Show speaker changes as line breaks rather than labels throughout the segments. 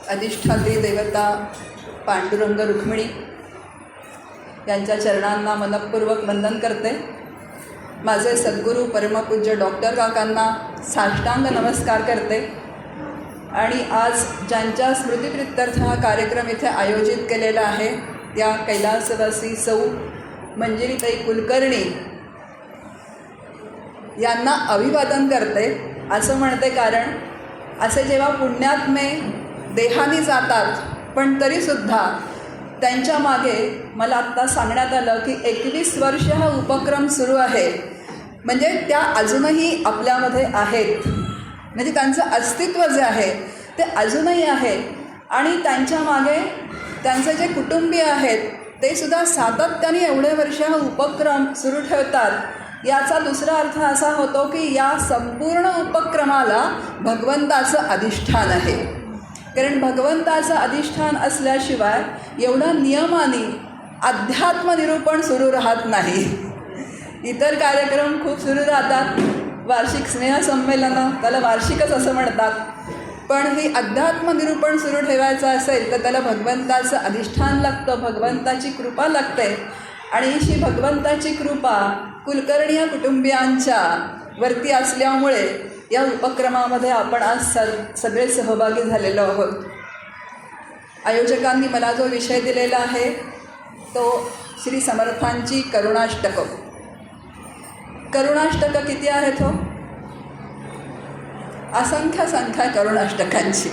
अधिष्ठात्री देवता पांडुरंग रुक्मिणी यांच्या चरणांना मनपूर्वक वंदन करते. माझे सद्गुरू परमपूज्य डॉक्टर काकांना साष्टांग नमस्कार करते. आणि आज ज्यांच्या स्मृतिप्रित्यर्थ हा कार्यक्रम इथे आयोजित केलेला आहे त्या कैलासवासी सौ मंजिरीताई कुलकर्णी यांना अभिवादन करते. असं म्हणते कारण असे जेव्हा पुण्यात्मे देहाने जातात पण तरीसुद्धा त्यांच्या मागे मला आत्ता सांगण्यात आलं की 21 वर्ष हा उपक्रम सुरू आहे. म्हणजे त्या अजूनही आपल्यामध्ये आहेत, म्हणजे त्यांचं अस्तित्व जे आहे ते अजूनही आहे. आणि त्यांच्या मागे त्यांचे जे कुटुंबीय आहेत ते सुद्धा सातत्याने एवढे वर्ष हा उपक्रम सुरू ठेवतात. याचा दुसरा अर्थ असा होतो की या संपूर्ण उपक्रमाला भगवंताचं अधिष्ठान आहे. कारण भगवंताचं अधिष्ठान असल्याशिवाय एवढं नियमाने अध्यात्मनिरूपण सुरू राहत नाही. इतर कार्यक्रम खूप सुरू राहतात, वार्षिक स्नेहसंमेलनं, त्याला वार्षिकच असं म्हणतात. पण ही अध्यात्मनिरूपण सुरू ठेवायचं असेल तर त्याला भगवंताचं अधिष्ठान लागतं, भगवंताची कृपा लागते. आणि ही भगवंताची कृपा कुलकर्णी कुटुंबियांच्या वरती असल्यामुळे या उपक्रमामध्ये आपण आज सगळे सहभागी झालेलो आहोत. आयोजकांनी मला जो विषय दिलेला आहे तो श्री समर्थांची करुणाष्टकं. करुणाष्टकं किती आहेत हो? असंख्य संख्या करुणाष्टकांची.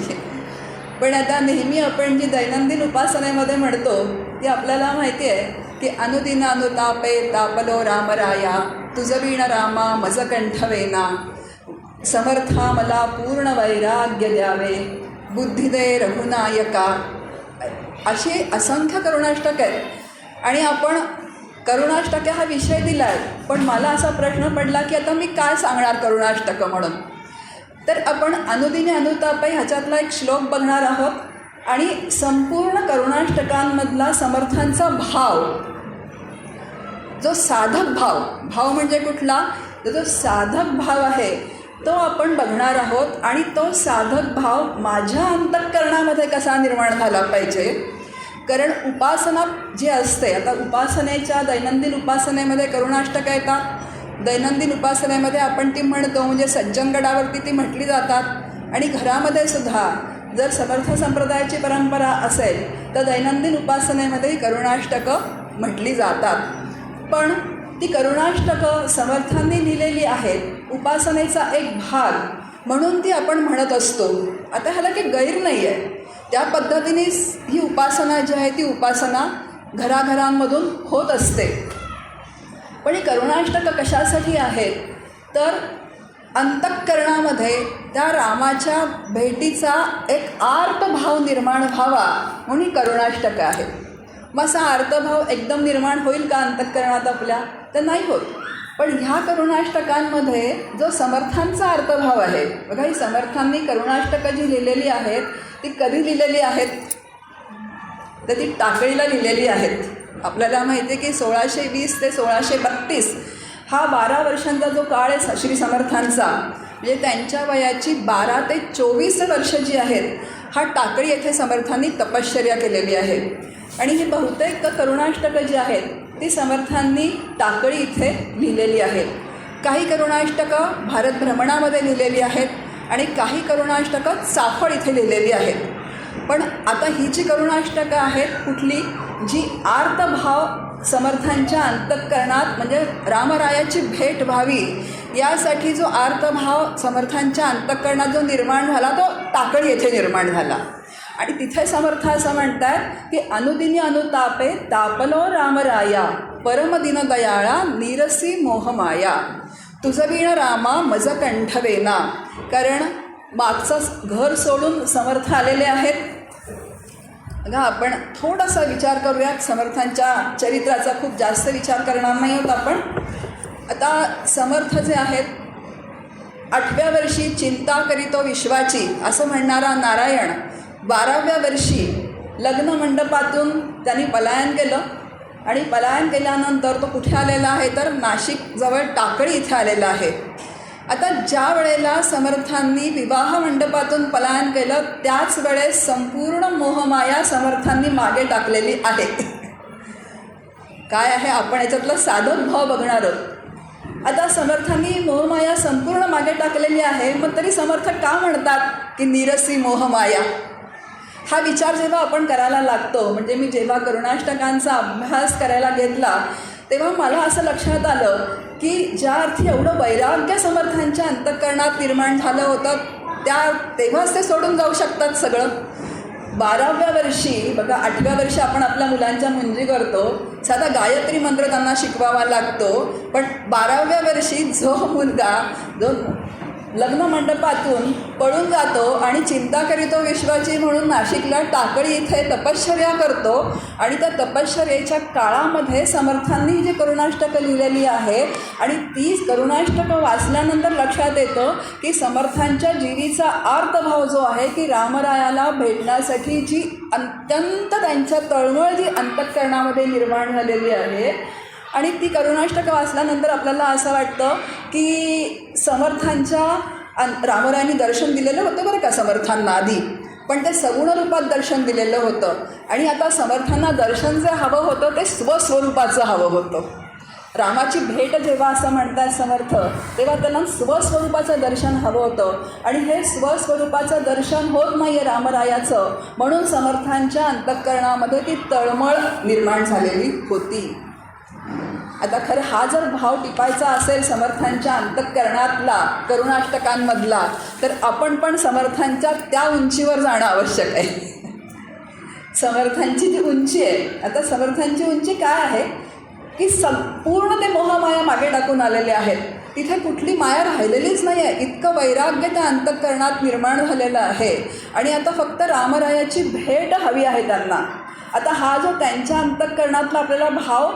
पण आता नेहमी आपण जी दैनंदिन उपासनेमध्ये म्हणतो ती आपल्याला माहिती आहे की अनुदिन अनुतापे तापलो रामराया तुझवीण रामा मज कंठवेना समर्था मला पूर्ण वैराग्य द्यावे बुद्धी दे रघुनायका, अशी असंख्य करुणाष्टक आहेत. आणि आपण करुणाष्टके हा विषय दिला आहे, पण मला असा प्रश्न पडला की आता मी काय सांगणार करुणाष्टकं म्हणून. तर आपण अनुदिनी अनुतापे ह्याच्यातला एक श्लोक बघणार आहोत. आणि संपूर्ण करुणाष्टकांमधला समर्थांचा भाव, जो साधक भाव म्हणजे कुठला, तर जो साधक भाव आहे तो आपण बघणार आहोत. आणि तो साधक भाव माझ्या अंतःकरणामध्ये कसा निर्माण झाला पाहिजे. कारण उपासना जी असते, आता उपासनेच्या दैनंदिन उपासनेमध्ये करुणाष्टकं येतात. दैनंदिन उपासनेमध्ये आपण ती म्हणतो, म्हणजे सज्जनगडावरती ती म्हटली जातात. आणि घरामध्ये सुद्धा जर समर्थ संप्रदायाची परंपरा असेल तर दैनंदिन उपासनेमध्ये करुणाष्टकं म्हटली जातात. पण ती करुणाष्टकं समर्थांनी लिहिलेली आहेत, उपासनेचा एक भाग म्हणून ती आपण म्हणत असतो. आता ह्याला काही गैर नाही आहे, त्या पद्धतीने ही उपासना जी आहे ती उपासना घराघरांमधून होत असते. पण ही करुणाष्टकं कशासाठी आहेत तर अंतःकरणामध्ये त्या रामाच्या भेटीचा एक आर्तभाव निर्माण व्हावा म्हणून ही करुणाष्टकं आहेत. मग असा आर्तभाव एकदम निर्माण होईल का अंतःकरणात आपल्या? तर नाही होत. पण ह्या करुणाष्टकांमध्ये जो समर्थांचा अर्थभाव आहे बघा, ही समर्थांनी करुणाष्टकं जी लिहिलेली आहेत ती कधी लिहिलेली आहेत तर ती टाकळीला लिहिलेली आहेत. आपल्याला माहिती आहे की 1620 ते 1632 हा 12 वर्षांचा जो काळ आहे श्री समर्थांचा, म्हणजे त्यांच्या वयाची 12 ते 24 वर्ष जी आहेत हा टाकळी येथे समर्थांनी तपश्चर्या केलेली आहे. आणि ही बहुतेक करुणाष्टकं जी आहेत ती समर्थांनी टाकळी इथे लिहिलेली आहेत. काही करुणाष्टकं भारत भ्रमणामध्ये लिहिलेली आहेत आणि काही करुणाष्टकं चाफळ इथे लिहिलेली आहेत. पण आता ही जी करुणाष्टकं आहेत कुठली, जी आर्तभाव समर्थांच्या अंतःकरणात म्हणजे रामरायाची भेट व्हावी यासाठी जो आर्तभाव समर्थांच्या अंतःकरणात जो निर्माण झाला तो टाकळी येथे निर्माण झाला. आणि तिथे समर्थ असं म्हणतात की अनुदिनी अनुतापे तापलो रामराया परमदिन दयाळा नीरसी मोहमाया तुझवीण रामा मज कंठवेना. कारण मागचं घर सोडून समर्थ आलेले आहेत. बघा, आपण थोडासा विचार करूयात समर्थांच्या चरित्राचा, खूप जास्त विचार करणार नाही आहोत आपण. आता समर्थ जे आहेत 8व्या वर्षी चिंता करीतो विश्वाची असं म्हणणारा नारायण 12व्या वर्षी लग्न मंडपातून त्यांनी पलायन केलं. आणि पलायन केल्यानंतर तो कुठे आलेला आहे तर नाशिकजवळ टाकळी इथे आलेला आहे. आता ज्या वेळेला समर्थांनी विवाह मंडपातून पलायन केलं त्याच वेळेस संपूर्ण मोहमाया समर्थांनी मागे टाकलेली आहे. काय आहे आपण याच्यातला साधक भाव बघणार आहोत. आता समर्थांनी मोहमाया संपूर्ण मागे टाकलेली आहे, मग तरी समर्थ का म्हणतात की निरसी मोहमाया? हा विचार जेव्हा आपण करायला लागतो, म्हणजे मी जेव्हा करुणाष्टकांचा अभ्यास करायला घेतला तेव्हा मला असं लक्षात आलं की ज्या अर्थी एवढं वैराग्य समर्थांच्या अंतःकरणात निर्माण झालं होतं तेव्हाच ते सोडून जाऊ शकतात सगळं. 12व्या वर्षी बघा, 8व्या वर्षी आपण आपल्या मुलांच्या मुंजी करतो, साधा गायत्री मंत्र त्यांना शिकवावा लागतो, पण 12व्या वर्षी जो मुलगा जो लग्न मंडपातून पळून जातो आणि चिंता करीतो विश्वाची म्हणून नाशिकला टाकळी इथे तपश्चर्या करतो, आणि त्या तपश्चर्येच्या काळामध्ये समर्थांनी जी करुणाष्टकं लिहिलेली आहे आणि ती करुणाष्टकं वाचल्यानंतर लक्षात येतं की समर्थांच्या जीवीचा अर्थभाव जो आहे की रामरायाला भेटण्यासाठी जी अत्यंत त्यांच्या तळमळ जी अंतःकरणामध्ये निर्माण झालेली आहे, आणि ती करुणाष्टकं वाचल्यानंतर आपल्याला असं वाटतं की समर्थांच्या रामरायांनी दर्शन दिलेलं होतं बरं का समर्थांना आधी, पण ते सगुण रूपात दर्शन दिलेलं होतं, आणि आता समर्थांना दर्शन जे हवं होतं ते स्वस्वरूपाचं हवं होतं. रामाची भेट जेव्हा असं म्हणतात समर्थ, तेव्हा त्यांना स्वस्वरूपाचं दर्शन हवं होतं, आणि हे स्वस्वरूपाचं दर्शन होत नाही आहे रामरायाचं, म्हणून समर्थांच्या अंतःकरणामध्ये ती तळमळ निर्माण झालेली होती. आता खरं हा जर भाव टिपायचा असेल समर्थांच्या अंतःकरणातला करुणाष्टकांमधला, तर आपण पण समर्थांच्या त्या उंचीवर जाणं आवश्यक आहे. समर्थांची जी उंची आहे, आता समर्थांची उंची काय आहे की संपूर्ण ते मोहमाया मागे टाकून आलेले आहेत, तिथे कुठली माया राहिलेलीच नाही आहे, इतकं वैराग्य त्या अंतःकरणात निर्माण झालेलं आहे, आणि आता फक्त रामरायाची भेट हवी आहे त्यांना. आता हा जो त्यांच्या अंतःकरणातला आपल्याला भाव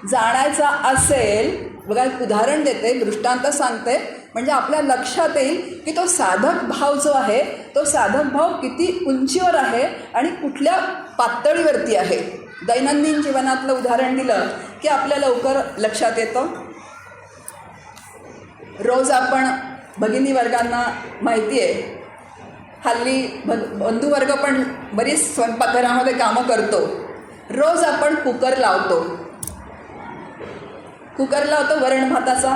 जाणायचा असेल, बघा एक उदाहरण देते, दृष्टांत सांगते, म्हणजे आपल्या लक्षात येईल की तो साधक भाव जो आहे तो साधक भाव किती उंचीवर आहे आणि कुठल्या पातळीवरती आहे. दैनंदिन जीवनातलं उदाहरण दिलं की आपल्या लवकर लक्षात येतं. रोज आपण भगिनी वर्गांना माहिती आहे, हल्ली बंधुवर्ग पण बरीच स्वयंपाकघरामध्ये कामं करतो. रोज आपण कुकर लावतो वरण भाताचा.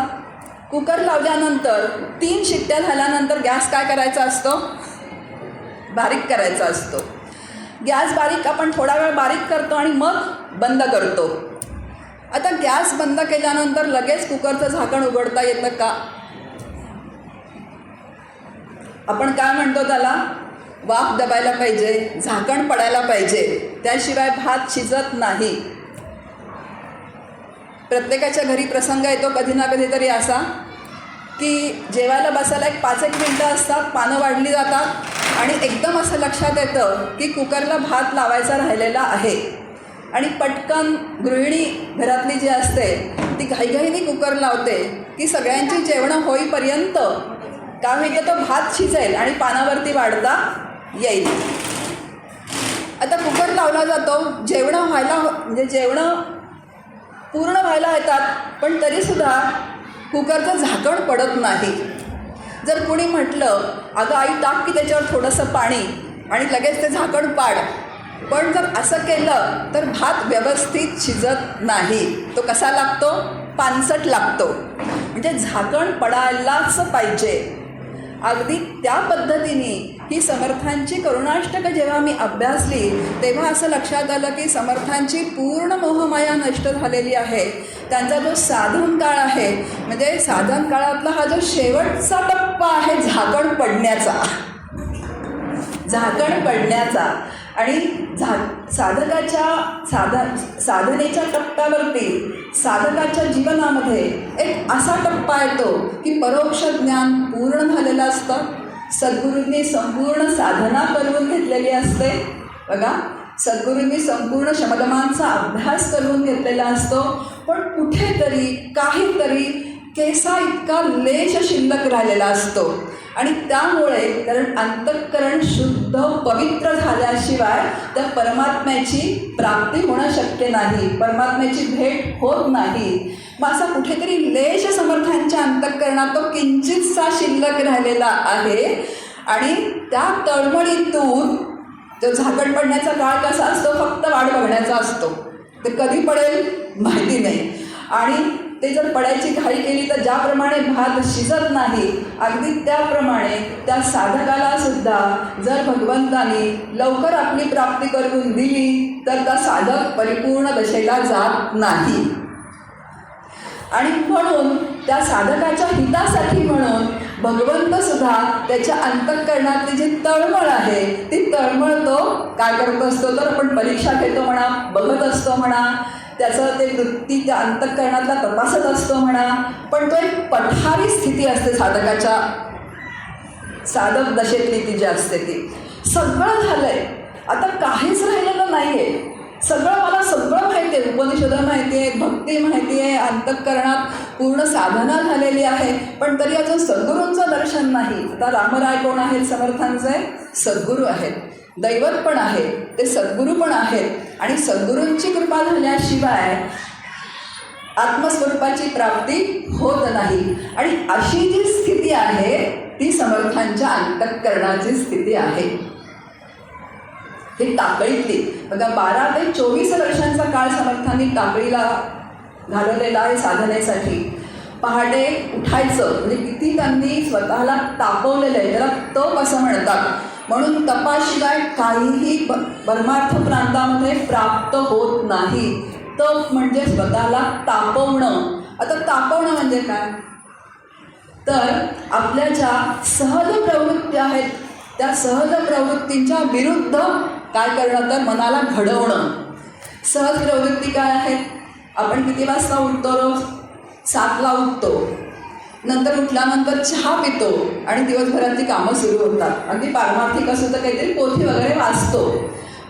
कुकर लावल्यानंतर 3 शिट्ट्या झाल्यानंतर गॅस काय करायचा असतो? बारीक करायचा असतो. गॅस बारीक आपण थोडा वेळ बारीक करतो आणि मग बंद करतो. आता गॅस बंद केल्यानंतर लगेच कुकरचं झाकण उघडता येतं का? आपण काय म्हणतो त्याला? वाफ दबायला पाहिजे, झाकण पडायला पाहिजे, त्याशिवाय भात शिजत नाही. प्रत्येकाच्या घरी प्रसंग येतो कधी ना कधीतरी असा की जेवायला बसायला 5-1 मिनटं असतात, पानं वाढली जातात आणि एकदम असं लक्षात येतं की कुकरला भात लावायचा राहिलेला आहे, आणि पटकन गृहिणी घरातली जी असते ती घाईघाईने कुकर लावते की सगळ्यांची जेवणं होईपर्यंत काय होईल, तो भात शिजेल आणि पानावरती वाढता येईल. आता कुकर लावला जातो, जेवणं पूर्ण व्हायला येतात, पण तरीसुद्धा कुकरचं झाकण पडत नाही. जर कोणी म्हटलं अगं आई टाक की त्याच्यावर थोडंसं पाणी आणि लगेच ते झाकण पाड, पण जर असं केलं तर भात व्यवस्थित शिजत नाही, तो कसा लागतो? पानसट लागतो. म्हणजे झाकण पडायलाच पाहिजे. अगदी त्या पद्धतीने ही समर्थांची करुणाष्टकं जेव्हा मी अभ्यासली तेव्हा असं लक्षात आलं की समर्थांची पूर्ण मोहमाया नष्ट झालेली आहे. त्यांचा जो साधन काळ आहे, म्हणजे साधन काळातला हा जो शेवटचा टप्पा आहे झाकण पडण्याचा, आणि साधनेच्या टप्प्यावरती साधकाच्या जीवनामध्ये एक असा टप्पा येतो की परोक्ष ज्ञान पूर्ण झालेलं असतं. सद्गुरूंनी संपूर्ण साधना करून घेतलेली असते. बघा, सद्गुरूंनी संपूर्ण शमदमांचा अभ्यास करून घेतलेला असतो, पण कुठेतरी काहीतरी केसा इतका लेश शिल्लक राहिलेला असतो, आणि त्यामुळे कारण अंतःकरण शुद्ध पवित्र झाल्याशिवाय त्या परमात्म्याची प्राप्ती होणं शक्य नाही, परमात्म्याची भेट होत नाही. मग असा कुठेतरी लेश समर्थांच्या अंतःकरणात तो किंचितसा शिल्लक राहिलेला आहे आणि त्या तळमळीतून तो झाकण पडण्याचा काळ कसा असतो, फक्त वाट बघण्याचा असतो. ते कधी पडेल माहिती नाही. आणि ते जर पडायची घाई केली तर ज्याप्रमाणे भात शिजत नाही, अगदी त्याप्रमाणे त्या साधकाला सुद्धा जर भगवंतानी लवकर आपली प्राप्ती करून दिली तर त्या साधक परिपूर्ण दशेला जात नाही. आणि म्हणून त्या साधकाच्या हितासाठी म्हणून भगवंत सुद्धा त्याच्या अंतःकरणातली जी तळमळ आहे ती तळमळ तो काय करत असतो, तर आपण परीक्षा घेतो म्हणा, बघत असतो म्हणा, त्याचं ते वृत्ती त्या अंतःकरणातला तपासत असतो म्हणा. पण तो एक पठारी स्थिती असते साधकाच्या, साधक दशेतली ती जी असते ती. सगळं झालंय, आता काहीच राहिलेलं नाही आहे. मला सगळं माहिती आहे, उपनिषदं माहिती आहे, भक्ती माहिती आहे, अंतःकरणात पूर्ण साधना झालेली आहे, पण तरी अजून सद्गुरूंचं दर्शन नाही. आता रामराय कोण आहेत समर्थांचे? सद्गुरू आहेत. दैवत पण आहे, ते सद्गुरू पण आहेत आणि सद्गुरूंची कृपा झाल्याशिवाय आत्मस्वरूपाची प्राप्ती होत नाही. आणि अशी जी स्थिती आहे ती समर्थांच्या अंतःकरणाची स्थिती आहे. ही टाकळीतली बघा, 12 ते 24 वर्षांचा काळ समर्थांनी टाकळीला घालवलेला आहे साधनेसाठी. पहाटे उठायचं म्हणजे किती त्यांनी स्वतःला तापवलेलं आहे, त्याला तप असं म्हणतात. म्हणून तपाशिवाय काहीही परमार्थ प्रांतामध्ये प्राप्त होत नाही. तप म्हणजे स्वतःला तापवणं. आता तापवणं म्हणजे काय, तर आपल्या ज्या सहज प्रवृत्ती आहेत त्या सहज प्रवृत्तींच्या विरुद्ध काय करणं, तर मनाला घडवणं. सहज प्रवृत्ती काय आहेत, आपण किती वाजता उठतो, रोज 7ला उठतो, नंतर उठल्यानंतर चहा पितो आणि दिवसभराची कामं सुरू होतात. अगदी पारमार्थिक असं तर काहीतरी पोथी वगैरे वाचतो.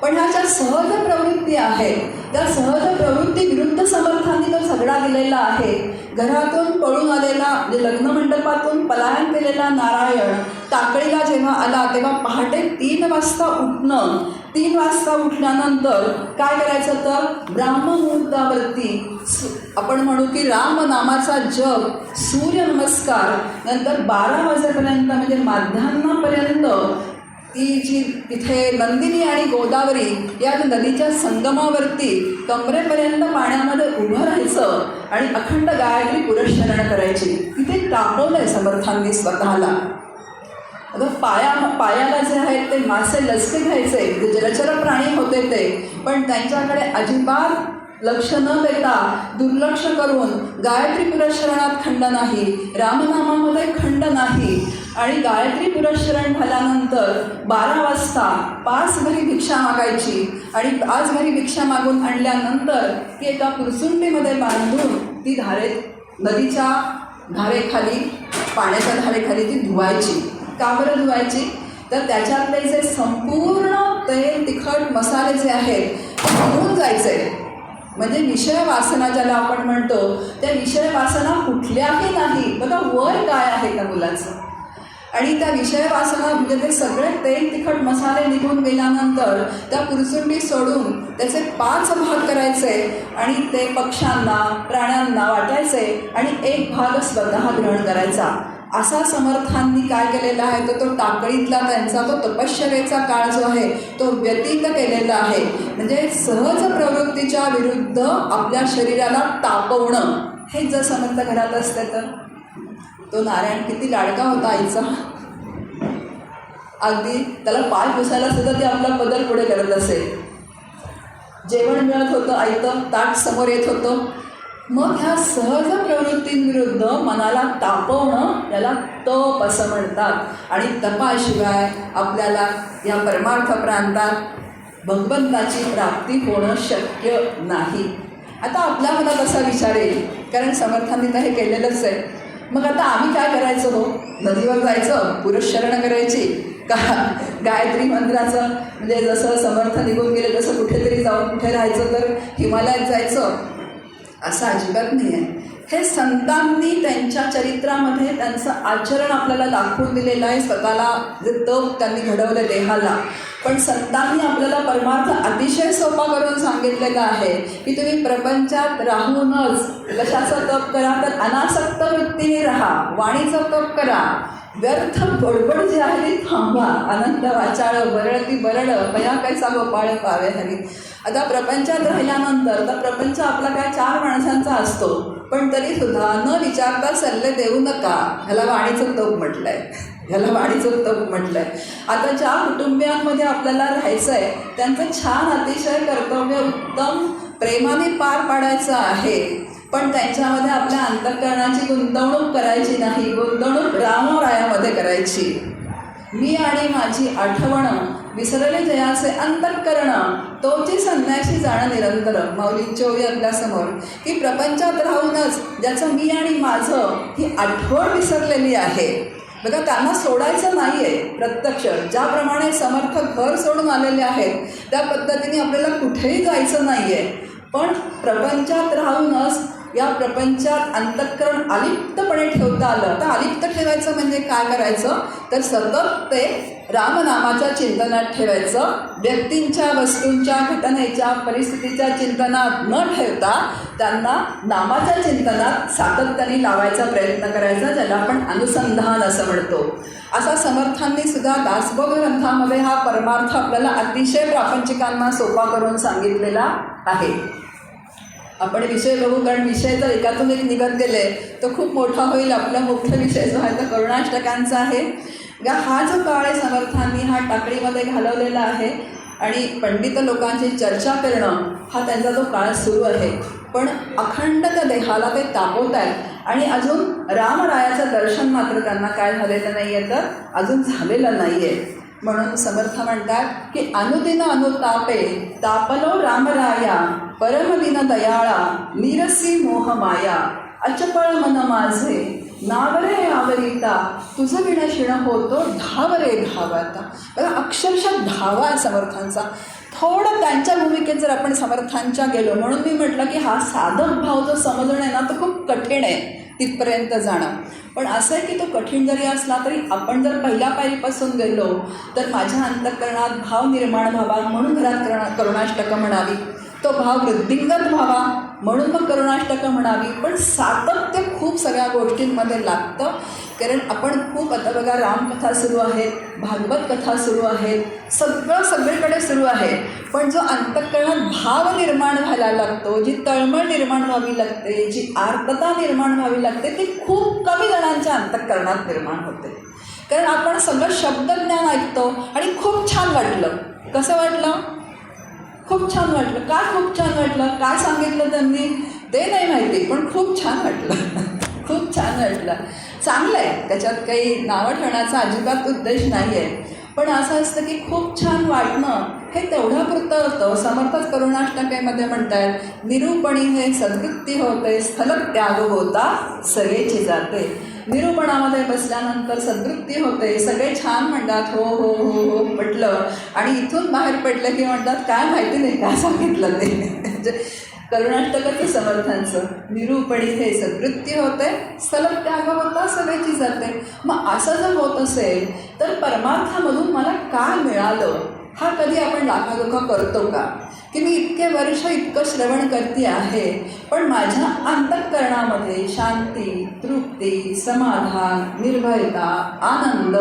पण ह्या ज्या सहज प्रवृत्ती आहेत त्या सहज प्रवृत्ती विरुद्ध समर्थांनी तो सगळा दिलेला आहे. घरातून पळून आलेला म्हणजे लग्न मंडपातून पलायन केलेला नारायण टाकळीला जेव्हा आला तेव्हा पहाटे 3 वाजता उठणं. 3 वाजता उठल्यानंतर काय करायचं, तर ब्राह्ममुहूर्तावरती आपण म्हणू की रामनामाचा जप, सूर्यनमस्कार, नंतर 12 वाजेपर्यंत म्हणजे माध्यान्हापर्यंत ती जी तिथे नंदिनी आणि गोदावरी या नदीच्या संगमावरती कमरेपर्यंत पाण्यामध्ये उभं राहायचं आणि अखंड गायत्री पुरस्चरण करायची. तिथे टाकवलंय समर्थांनी स्वतःला. आता पायाला जे आहेत ते मासे लचके घ्यायचे, जे जलचर प्राणी होते ते, पण त्यांच्याकडे अजिबात लक्ष न देता दुर्लक्ष करून गायत्री पुरस्चरणात खंड नाही, रामनामामध्ये खंड नाही. आणि गायत्री पुरस्चरण झाल्यानंतर 12 वाजता 5 घरी भिक्षा मागायची आणि 5 घरी भिक्षा मागून आणल्यानंतर ती एका पुरसुंडीमध्ये बांधून ती नदीच्या धारेखाली, पाण्याच्या धारेखाली ती धुवायची. का बरं धुवायची, तर त्याच्यातले जे संपूर्ण तेल, तिखट, मसाले जे आहेत ते धुवून जायचे. म्हणजे विषय वासना ज्याला आपण म्हणतो त्या विषय वासना कुठल्याही नाही. बघा वय काय आहे त्या मुलाचं, आणि त्या विषय वासना म्हणजे ते सगळे तेल, तिखट, मसाले निघून गेल्यानंतर त्या पुरसुंडी सोडून त्याचे 5 भाग करायचे आणि ते पक्ष्यांना, प्राण्यांना वाटायचे आणि 1 भाग स्वतः ग्रहण करायचा. असा समर्थांनी काय केलेला आहे, तर तो टाकळीतला त्यांचा तो तपश्चर्येचा काळ जो आहे तो व्यतीत केलेला आहे. म्हणजे सहज प्रवृत्तीच्या विरुद्ध आपल्या शरीराला तापवणं, हे जर समर्थ घरात असते तर. तो नारायण किती लाडका होता आईचा, अगदी त्याला पाय पुसायला सुद्धा ते आपला पदर पुढे करत असे. जेवण मिळत होतं, आईचं ताट समोर येत होतं. मग ह्या सहज प्रवृत्तींविरुद्ध मनाला तापवणं त्याला तप असं म्हणतात. आणि तपाशिवाय आपल्याला या परमार्थ प्रांतात भगवंताची प्राप्ती होणं शक्य नाही. आता आपल्या मनात असा विचार येईल, कारण समर्थांनी तर हे केलेलंच आहे, मग आता आम्ही काय करायचं हो, नदीवर जायचं, पुरस्चरण करायची का, गायत्री मंत्राचं म्हणजे जसं समर्थ निघून गेले तसं कुठेतरी जाऊन कुठे राहायचं, तर हिमालयात जायचं, असं अजिबात नाही आहे. हे संतांनी त्यांच्या चरित्रामध्ये त्यांचं आचरण आपल्याला दाखवून दिलेलं आहे. स्वतःला जे तप त्यांनी घडवलं देहाला, पण संतांनी आपल्याला परमार्थ अतिशय सोपा करून सांगितलेला आहे की तुम्ही प्रपंचात राहूनच कशाचं तप करा, तर अनासक्त वृत्तीने राहा, वाणीचं तप करा, व्यर्थ बडबड जी आहे ती थांबवा, आनंद वाचाळ बरळती बरड कया कैसा गोपाळ पावे हरी. आता प्रपंचात राहिल्यानंतर तर प्रपंच आपला काय 4 माणसांचा असतो, पण तरीसुद्धा न विचारता सल्ले देऊ नका. ह्याला वाणीचं तप म्हटलं आहे, ह्याला वाणीचं तप म्हटलं आहे. आता ज्या कुटुंबियांमध्ये आपल्याला राहायचं आहे त्यांचं छान अतिशय कर्तव्य उत्तम प्रेमाने पार पाडायचं आहे, पण त्यांच्यामध्ये आपल्या अंतःकरणाची गुंतवणूक करायची नाही. गुंतवणूक रामरायामध्ये करायची. मी आणि माझी आठवण विसरले जयाचे अंतःकरण तोची संन्याशी जाणं निरंतर. माऊलींची ओवी आपल्यासमोर की प्रपंचात राहूनच ज्याचं मी आणि माझं ही आठवण विसरलेली आहे. बघा, त्यांना सोडायचं नाही आहे. प्रत्यक्ष ज्याप्रमाणे समर्थ घर सोडून आलेले आहेत त्या पद्धतीने आपल्याला कुठेही जायचं नाही आहे, पण प्रपंचात राहूनच या प्रपंचात अंतःकरण अलिप्तपणे ठेवता आलं. तर अलिप्त ठेवायचं म्हणजे काय करायचं, तर सतत ते रामनामाच्या चिंतनात ठेवायचं. व्यक्तींच्या, वस्तूंच्या, घटनेच्या, परिस्थितीच्या चिंतनात न ठेवता त्यांना नामाच्या चिंतनात सातत्याने लावायचा प्रयत्न करायचा, ज्याला आपण अनुसंधान असं म्हणतो. असा समर्थांनी सुद्धा दासबोध ग्रंथामध्ये हा परमार्थ आपल्याला अतिशय प्रापंचिकांना सोपा करून सांगितलेला आहे. आपण विषय बघू, कारण विषय जर एकातून एक निघत गेले तर खूप मोठा होईल. आपला मुख्य विषय जो आहे तो करुणाष्टकांचा आहे. हा जो काळ आहे समर्थांनी हा टाकळीमध्ये घालवलेला आहे आणि पंडित लोकांची चर्चा करणं हा त्यांचा जो काळ सुरू आहे. पण अखंड त्या देहाला ते तापवत आहेत आणि अजून रामरायाचं दर्शन मात्र त्यांना काय झालेलं नाही आहे, तर अजून झालेलं नाही आहे. म्हणून समर्थ म्हणतात की अनुदिन अनुतापे तापलो रामराया, परमदिन दयाळा निरसी मोहमाया, अचपळ मन माझे नावरे आवरिता, तुझं विण शिण होतो धावरे धावता. बघा, अक्षरशः धावा आहे समर्थांचा. थोडं त्यांच्या भूमिकेत जर आपण समर्थांच्या गेलो, म्हणून मी म्हटलं की हा साधक भाव जो समजणं आहे ना तो खूप कठीण आहे तिथपर्यंत जाणं. पण असं आहे की तो कठीण जरी असला तरी आपण जर पहिल्या पायरीपासून गेलो तर माझ्या अंतःकरणात भाव निर्माण व्हावा म्हणून घरात करुणाष्टकं म्हणावी, तो भाव वृद्धिंगत व्हावा म्हणून मग करुणाष्टकं म्हणावी. पण सातत्य खूप सगळ्या गोष्टींमध्ये लागतं. कारण आपण खूप आता बघा रामकथा सुरू आहेत, भागवत कथा सुरू आहेत, सगळं सगळीकडे सुरू आहे, पण जो अंतःकरणात भाव निर्माण व्हायला लागतो, जी तळमळ निर्माण व्हावी लागते, जी आर्तता निर्माण व्हावी लागते, ती खूप कमी जणांच्या अंतःकरणात निर्माण होते. कारण आपण सगळं शब्दज्ञान ऐकतो आणि खूप छान वाटलं. कसं वाटलं? खूप छान वाटलं. काय खूप छान वाटलं? काय सांगितलं त्यांनी ते नाही माहिती, पण खूप छान वाटलं. खूप छान वाटलं. चांगलं आहे, त्याच्यात काही नावं ठेवण्याचा अजिबात उद्देश नाही आहे. पण असं असतं की खूप छान वाटणं हे तेवढ्यापुरतं होतं. समर्थच करुणाष्टकेमध्ये म्हणतात निरूपणी हे सद्वृत्ती होते, स्थल त्याग होता सगळेची जाते. निरूपणामध्ये बसल्यानंतर सद्वृत्ती होते, सगळे छान म्हणतात हो हो हो हो म्हटलं आणि इथून बाहेर पडलं की म्हणतात काय माहिती नाही काय सांगितलं ते. म्हणजे करुणाष्टकाचं समर्थांचं निरूपणी हे सद्वृत्ती होते, स्थल त्याग होता सगळेची जाते. मग असं जर होत असेल तर परमार्थामधून मला काय मिळालं हा कधी आपण लाखादुखा करतो का? की मी इतके वर्ष इतकं श्रवण करते आहे, पण माझ्या अंतःकरणामध्ये शांती, तृप्ती, समाधान, निर्भयता, आनंद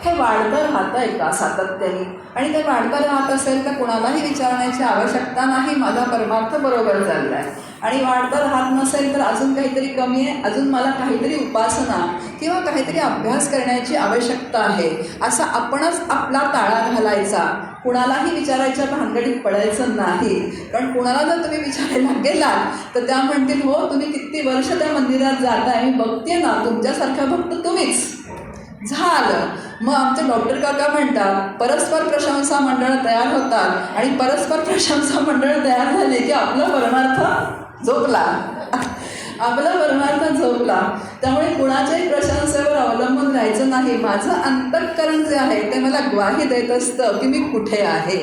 हे वाढतं राहतं आहे का सातत्याने? आणि ते वाढतं राहत असेल तर कुणालाही विचारण्याची आवश्यकता नाही, माझा परमार्थ बरोबर चालला आहे. आणि वाढतं राहत नसेल तर अजून काहीतरी कमी आहे, अजून मला काहीतरी उपासना किंवा काहीतरी अभ्यास करण्याची आवश्यकता आहे, असा आपणच आपला ताळा घालायचा. कुणालाही विचारायच्या भानगडीत पडायचं नाही. कारण कुणाला जर तुम्ही विचारायला गेलात तर त्या म्हणतील हो तुम्ही किती वर्ष त्या मंदिरात जाताय, मी बघते ना तुमच्यासारखा भक्त तुम्हीच. झालं. मग आमचे डॉक्टर काका म्हणतात परस्पर प्रशंसा मंडळ तयार होतात आणि परस्पर प्रशंसा मंडळ तयार झाले की आपला परमार्थ झोपला. आपला परमार्थ झोपला. त्यामुळे कुणाच्याही प्रशंसेवर अवलंबून राहायचं नाही. माझं अंतःकरण जे आहे ते मला ग्वाही देत असतं की मी कुठे आहे.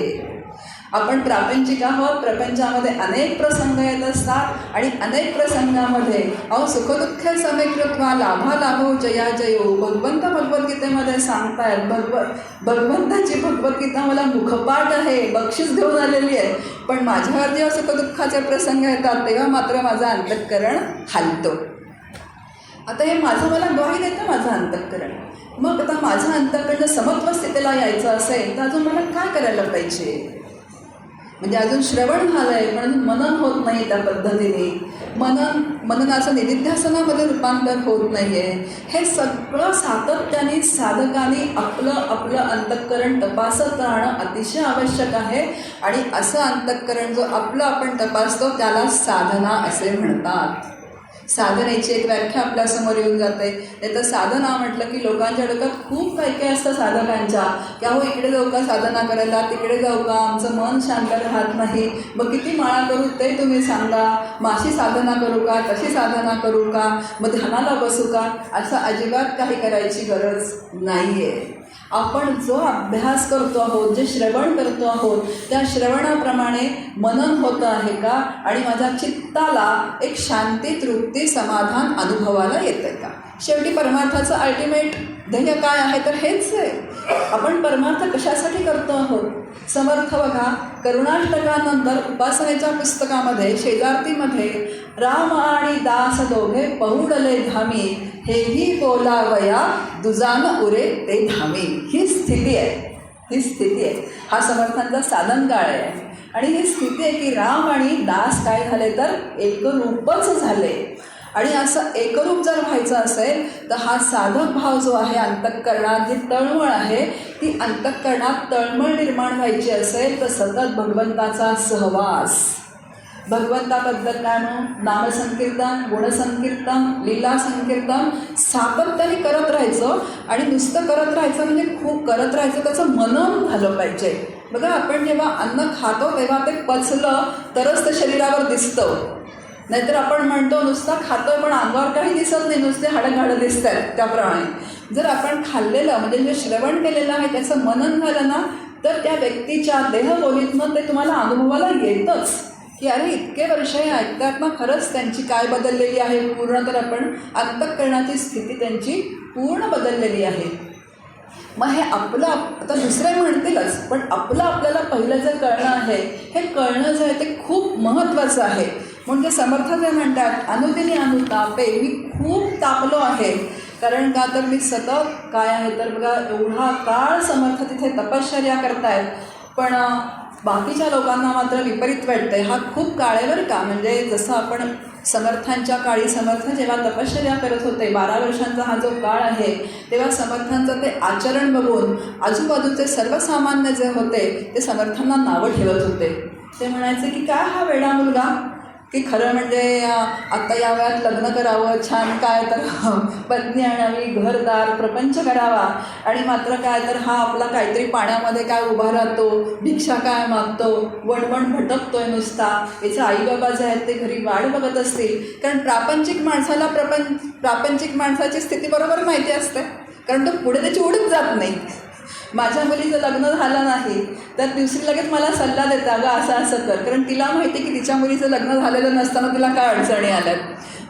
आपण प्रापंचिक आहोत, प्रपंचामध्ये अनेक प्रसंग येत असतात आणि अनेक प्रसंगामध्ये सुखदुःख समीकृत्वा लाभालाभो जया जयो भगवंत भगवद्गीतेमध्ये सांगतायत. भगवंताची भगवद्गीता मला मुखपाठ आहे, बक्षीस घेऊन आलेली आहे, पण माझ्यावर जेव्हा सुखदुःखाचे प्रसंग येतात तेव्हा मात्र माझं अंतःकरण हालतो. आता हे मला ग्वाही देतं माझं अंतःकरण. मग आता माझं अंतःकरण समत्व स्थितीला यायचं असेल तर अजून मला काय करायला पाहिजे? म्हणजे अजून श्रवण झालं आहे म्हणून मनन होत नाही त्या पद्धतीने, मननाचं निधिध्यासनामध्ये रूपांतर होत नाही आहे. हे सगळं सातत्याने साधकाने आपलं अंतःकरण तपासत राहणं अतिशय आवश्यक आहे. आणि असं अंतःकरण जो आपण तपासतो त्याला साधना असे म्हणतात. साधनेची एक व्याख्या आपल्यासमोर येऊन जाते. नाही तर साधना म्हटलं की लोकांच्या डोक्यात खूप काही असतं साधकांच्या, की अहो इकडे जाऊ का साधना करायला, तिकडे जाऊ का, आमचं मन शांत राहत नाही, मग किती माळा करू ते तुम्ही सांगा, माशी साधना करू का, तशी साधना करू का, मग ध्यानाला बसू का. असं अजिबात काही करायची गरज नाही आहे. आपण जो अभ्यास करतो आहोत, जे श्रवण करतो आहोत, त्या श्रवणाप्रमाणे मनन होतं आहे का आणि माझ्या चित्ताला एक शांती, तृप्ती, समाधान अनुभवाला येतं का. शेवटी परमार्थाचं अल्टिमेट ध्येय काय आहे तर हेच आहे. आपण परमार्थ कशासाठी करतो आहोत. समर्थ बघा, करुणाष्टकानंतर उपासनेच्या पुस्तकामध्ये शेजारतीमध्ये राम आणि दास दोघे पहुडले धामी, हेही बोलावया दुजान उरे ते धामी. ही स्थिती आहे. हा समर्थांचा साधन काळ आहे. आणि ही स्थिती आहे की राम आणि दास काय झाले तर एकरूपच झाले. आणि असं एकरूप जर व्हायचं असेल तर हा साधक भाव जो आहे, अंतःकरणात जी तळमळ आहे, ती अंतःकरणात तळमळ निर्माण व्हायची असेल तर सतत भगवंताचा सहवास, भगवंताबद्दल काय म्हणून नामसंकीर्तन, गुणसंकीर्तन, लीला संकीर्तन सातत्याने करत राहायचं. आणि नुसतं करत राहायचं म्हणजे खूप करत राहायचं, त्याचं मनन झालं पाहिजे. बघा, आपण जेव्हा अन्न खातो तेव्हा ते पचलं तरच ते शरीरावर दिसतं. नाहीतर आपण म्हणतो नुसतं खातोय पण अंगावर काही दिसत नाही, नुसते हाडं दिसत आहेत. त्याप्रमाणे जर आपण खाल्लेलं म्हणजे जे श्रवण केलेलं आहे त्याचं मनन झालं ना, तर त्या व्यक्तीच्या देहबोलीतनं ते तुम्हाला अनुभवाला येतच की अरे इतके वर्ष हे ऐकतात ना, खरंच त्यांची काय बदललेली आहे पूर्ण. तर आपण अंतःकरणाची स्थिती त्यांची पूर्ण बदललेली आहे. मग हे आपलं आता दुसरे म्हणतीलच, पण आपल्याला पहिलं जे कळणं आहे, हे कळणं जे आहे ते खूप महत्त्वाचं आहे. म्हणजे समर्थ जे म्हणतात अनुदिनी अनुतापे, मी खूप तापलो आहे. कारण का तर मी सतत काय आहे तर बघा, एवढा काळ समर्थ तिथे तपश्चर्या करतायत, पण बाकीच्या लोकांना मात्र विपरीत वाटतंय. हा खूप काळ आहे बरं का. म्हणजे जसं आपण समर्थांच्या काळी समर्थ जेव्हा तपश्चर्या करत होते, 12 वर्षांचा हा जो काळ आहे, तेव्हा समर्थांचं ते आचरण बघून आजूबाजूचे सर्वसामान्य जे होते ते समर्थांना नावं ठेवत होते. ते म्हणायचे की काय हा वेडा मुलगा, की खरं म्हणजे आत्ता या वयात लग्न करावं, छान काय तर पत्नी आणावी, घरदार प्रपंच करावा, आणि मात्र काय तर हा आपला काहीतरी पाण्यामध्ये काय उभा राहतो, भिक्षा काय मागतो, वणवण भटकतोय नुसता. याचे आईबाबा जे आहेत ते घरी वाट बघत असतील. कारण प्रापंचिक माणसाला प्रापंचिक माणसाची स्थिती बरोबर माहिती असते, कारण तो पुढे त्याची उडीच जात नाही. माझ्या मुलीचं लग्न झालं नाही तर दुसरी लगेच मला सल्ला देते, अगं असं कर, कारण तिला माहिती की तिच्या मुलीचं लग्न झालेलं नसताना तिला काय अडचणी आल्यात.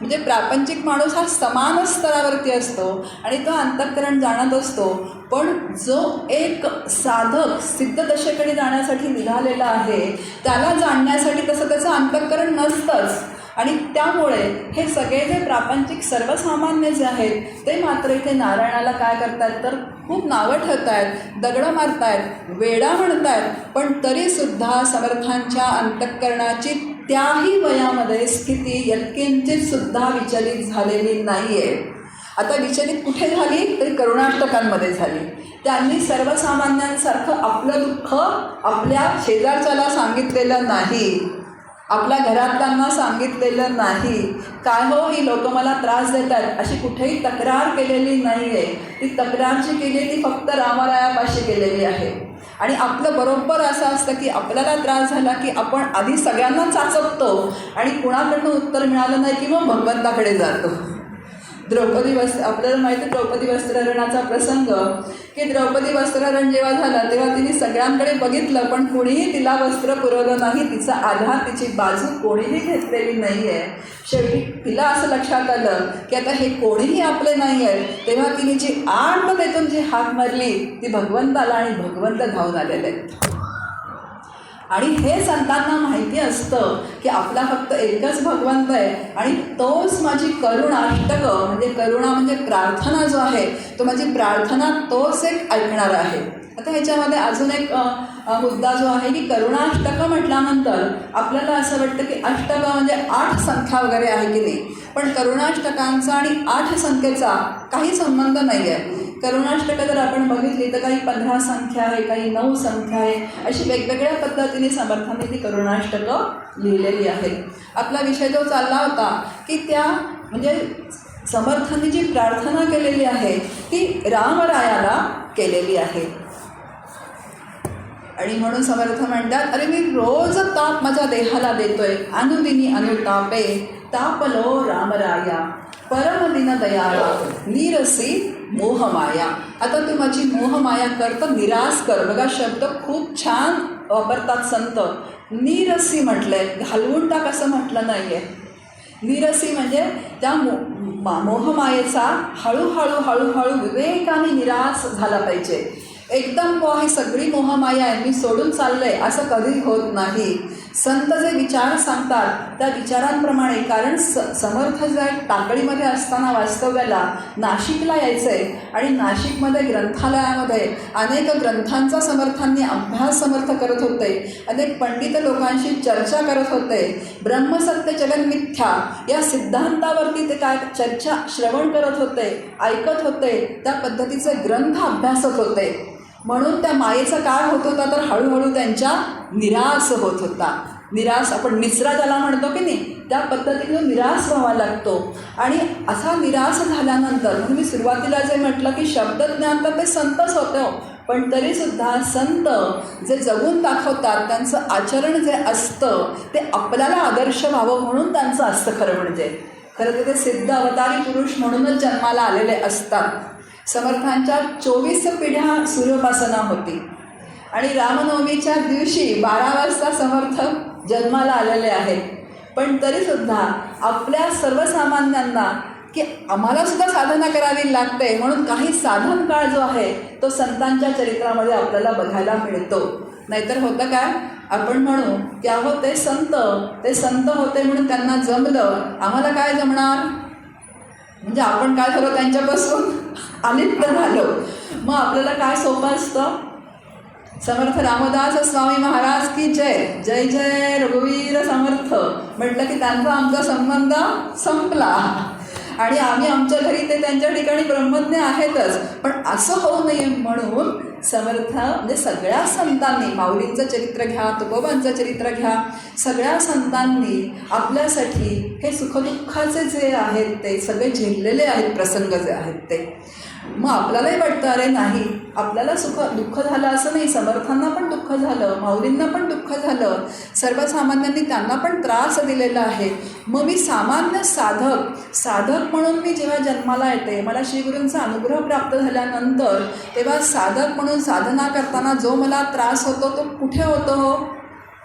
म्हणजे प्रापंचिक माणूस हा समान स्तरावरती असतो आणि तो अंतःकरण जाणत असतो. पण जो एक साधक सिद्ध दशेकडे जाण्यासाठी निघालेला आहे त्याला जाणण्यासाठी तसं त्याचं अंतःकरण नसतंच. आणि त्यामुळे हे सगळे जे प्रापंचिक सर्वसामान्य जे आहेत ते मात्र इथे नारायणाला काय करतात तर खूप नावं ठेवत आहेत, दगडं मारत आहेत, वेडा म्हणत आहेत. पण तरीसुद्धा समर्थांच्या अंतःकरणाची त्याही वयामध्ये स्थिती यत्किंचितसुद्धा विचलित झालेली नाही आहे. आता विचलित कुठे झाली तर करुणाष्टकांमध्ये झाली. त्यांनी सर्वसामान्यांसारखं आपलं दुःख आपल्या शेजारच्याला सांगितलेलं नाही, आपल्या घरातल्यांना सांगितलेलं नाही. काय हो ही लोक मला त्रास देतात अशी कुठेही तक्रार केलेली नाही आहे. ती तक्रार जी केली ती फक्त रामरायापाशी केलेली आहे. आणि आपलं बरोबर असं असतं की आपल्याला त्रास झाला की आपण आधी सगळ्यांना चाचपतो आणि कुणाकडनं उत्तर मिळालं नाही की मग भगवंताकडे जातो. आपल्याला माहिती आहे द्रौपदी वस्त्रहरणाचा प्रसंग, की द्रौपदी वस्त्रहरण जेव्हा झालं तेव्हा तिने सगळ्यांकडे बघितलं, पण कोणीही तिला वस्त्र पुरवलं नाही. तिचा आधार, तिची बाजू कोणीही घेतलेली नाही आहे. शेवटी तिला असं लक्षात आलं की आता हे कोणीही आपले नाही आहेत. तेव्हा तिने जी आतमधून जी हाक मारली ती भगवंताला, आणि भगवंत धावून आलेले आहेत. आणि हे संतांना माहिती असतं की आपला फक्त एकच भगवंत आहे, आणि तोच माझी करुणाष्टक, म्हणजे करुणा म्हणजे प्रार्थना जो आहे, तो माझी प्रार्थना तोच एक ऐकणार आहे. आता ह्याच्यामध्ये अजून एक मुद्दा जो आहे की करुणाष्टक म्हटल्यानंतर आपल्याला असं वाटतं की अष्टक म्हणजे 8 संख्या वगैरे आहे की नाही, पण करुणाष्टकांचा आणि 8 संख्येचा काही संबंध नाही आहे. करुणाष्टक जर आपण बघितली तर काही 15 संख्या आहे, काही 9 संख्या आहे, अशी वेगवेगळ्या पद्धतीने समर्थांनी ती करुणाष्टकं लिहिलेली आहेत. आपला विषय जो चालला होता की त्या म्हणजे समर्थांनी जी प्रार्थना केलेली आहे ती रामरायाला केलेली आहे. आणि म्हणून समर्थ म्हणतात, अरे मी रोज ताप माझ्या देहाला देतोय, अनुदिनी अनुतापे तापलो रामराया परमदिन दयाळा नीरसी मोहमाया. आता तू माझी मोहमाया कर तर निराश कर. बघा शब्द खूप छान वापरतात संत. नीरसी म्हटलंय, घालवून टाक असं म्हटलं नाही आहे. नीरसी म्हणजे त्या मोहमायेचा हळूहळू हळूहळू विवेकाने निराश झाला पाहिजे. एकदम ही सगळी मोहमाया आहे, मी सोडून चाललंय असं कधी होत नाही. संत जे विचार सांगतात त्या विचारांप्रमाणे, कारण समर्थ जे टाकळीमध्ये असताना वास्तव्याला नाशिकला यायचं आहे, आणि नाशिकमध्ये ग्रंथालयामध्ये अनेक ग्रंथांचा समर्थांनी अभ्यास समर्थ करत होते, अनेक पंडित लोकांशी चर्चा करत होते. ब्रह्मसत्य जगन मिथ्या या सिद्धांतावरती ते काय चर्चा श्रवण करत होते, ऐकत होते, त्या पद्धतीचे ग्रंथ अभ्यासत होते. म्हणून त्या मायेचा काय होत होता तर हळूहळू त्यांच्या निराश होत होता. निराश आपण निचरा ज्याला म्हणतो की नाही, त्या पद्धतीने निराश व्हावा लागतो. आणि असा निराश झाल्यानंतर म्हणून मी सुरुवातीला जे म्हटलं की शब्दज्ञान तर ते संतच होतं, पण तरीसुद्धा संत जे जगून दाखवतात त्यांचं आचरण जे असतं ते आपल्याला आदर्श व्हावं म्हणून त्यांचं असतं. खरं तर ते सिद्ध अवतारी पुरुष म्हणूनच जन्माला आलेले असतात. समर्थांच्या 24 पिढ्या सूर्योपासना होती, आणि रामनवमीच्या दिवशी 12 वाजता समर्थ जन्माला आलेले आहेत. पण तरीसुद्धा आपल्या सर्वसामान्यांना की आम्हालासुद्धा साधना करावी लागते, म्हणून काही साधन काळ जो आहे तो संतांच्या चरित्रामध्ये आपल्याला बघायला मिळतो. नाहीतर होतं काय, आपण म्हणू की अहो ते संत होते म्हणून त्यांना जमलं, आम्हाला काय जमणार. म्हणजे आपण काय झालो त्यांच्यापासून अलिप्त झालो. मग आपल्याला काय सोपं असतं. समर्थ रामदास स्वामी महाराज की जय, जय जय रघुवीर समर्थ म्हटलं की त्यांचा आमचा संबंध संपला, आणि आम्ही आमच्या घरी ते त्यांच्या ठिकाणी ब्रह्मज्ञ आहेतच. पण असं होऊ नये म्हणून समर्थ म्हणजे सगळ्या संतांनी, माऊलींचं चरित्र घ्या, तुकोबांचं चरित्र घ्या, सगळ्या संतांनी आपल्यासाठी हे सुखदुःखाचे जे आहेत ते सगळे झेललेले आहेत, प्रसंग जे आहेत ते. मग आपल्यालाही वाटतं अरे नाही, आपल्याला दुःख झालं असं नाही, समर्थांना पण दुःख झालं, माऊलींना पण दुःख झालं, सर्वसामान्यांनी त्यांना पण त्रास दिलेला आहे. मग मी सामान्य साधक म्हणून मी जेव्हा जन्माला येते, मला श्रीगुरूंचा अनुग्रह प्राप्त झाल्यानंतर तेव्हा साधक म्हणून साधना करताना जो मला त्रास होतो तो कुठे होतो,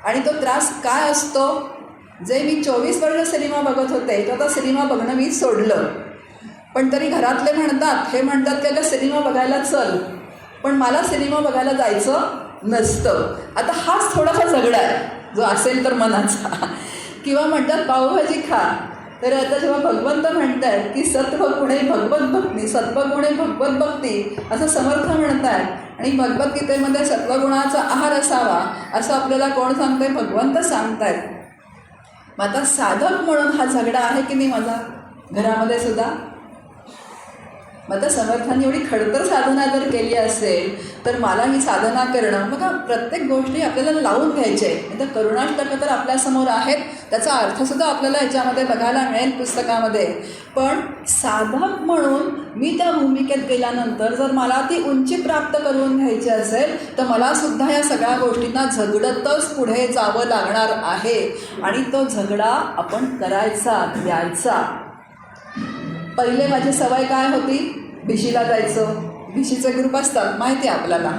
आणि तो त्रास काय असतो. जे मी 24 वर्ष सिनेमा बघत होते तो आता सिनेमा बघणं मी सोडलं, पण तरी घरातले म्हणतात की अगं सिनेमा बघायला चल, पण मला सिनेमा बघायला जायचं नसतं. आता हाच थोडासा झगडा आहे जो असेल तर मनाचा. किंवा म्हणतात पावभाजी खा, तर आता जेव्हा भगवंत म्हणत आहेत की सत्वगुणे भगवत भक्ती, सत्वगुणे भगवत भक्ती असं समर्थ म्हणत आहेत, आणि भगवद्गीतेमध्ये सत्वगुणाचा आहार असावा असं आपल्याला कोण सांगतंय, भगवंत सांगतायत. मग आता साधक म्हणून हा झगडा आहे की नाही माझा घरामध्ये सुद्धा. मग आता समर्थांनी एवढी खडतर साधना जर केली असेल तर मला ही साधना करणं, मग प्रत्येक गोष्टी आपल्याला लावून घ्यायचे आहे. आता करुणाष्टक तर आपल्यासमोर आहेत, त्याचा अर्थसुद्धा आपल्याला याच्यामध्ये बघायला मिळेल पुस्तकामध्ये. पण साधक म्हणून मी त्या भूमिकेत गेल्यानंतर जर मला ती उंची प्राप्त करून घ्यायची असेल तर मलासुद्धा या सगळ्या गोष्टींना झगडतच पुढे जावं लागणार आहे, आणि तो झगडा आपण करायचा, द्यायचा. पहिले माझी सवय काय होती, भिशीला जायचं, भिशीचे ग्रुप असतात माहिती आहे आपल्याला,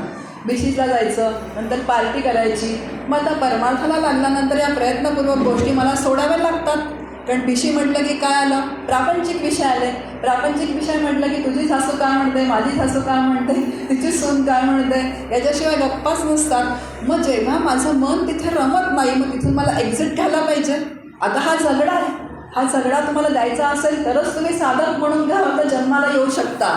भिशीला जायचं, नंतर पार्टी करायची. मग आता परमार्थाला लागल्यानंतर या प्रयत्नपूर्वक गोष्टी मला सोडाव्या लागतात. कारण भिशी म्हटलं की काय आलं, प्रापंचिक विषय आले. प्रापंचिक विषय म्हटलं की तुझी सासू काय म्हणते, माझी सासू काय म्हणते, तिची सून काय म्हणते, याच्याशिवाय गप्पाच नसतात. मग जेव्हा माझं मन तिथे रमत नाही, मग तिथून मला एक्झिट घ्यायला पाहिजे. आता हा झगडा आहे, हा झगडा तुम्हाला द्यायचा असेल तरच तुम्ही साधक म्हणून घ्यावं तर जन्माला येऊ शकता.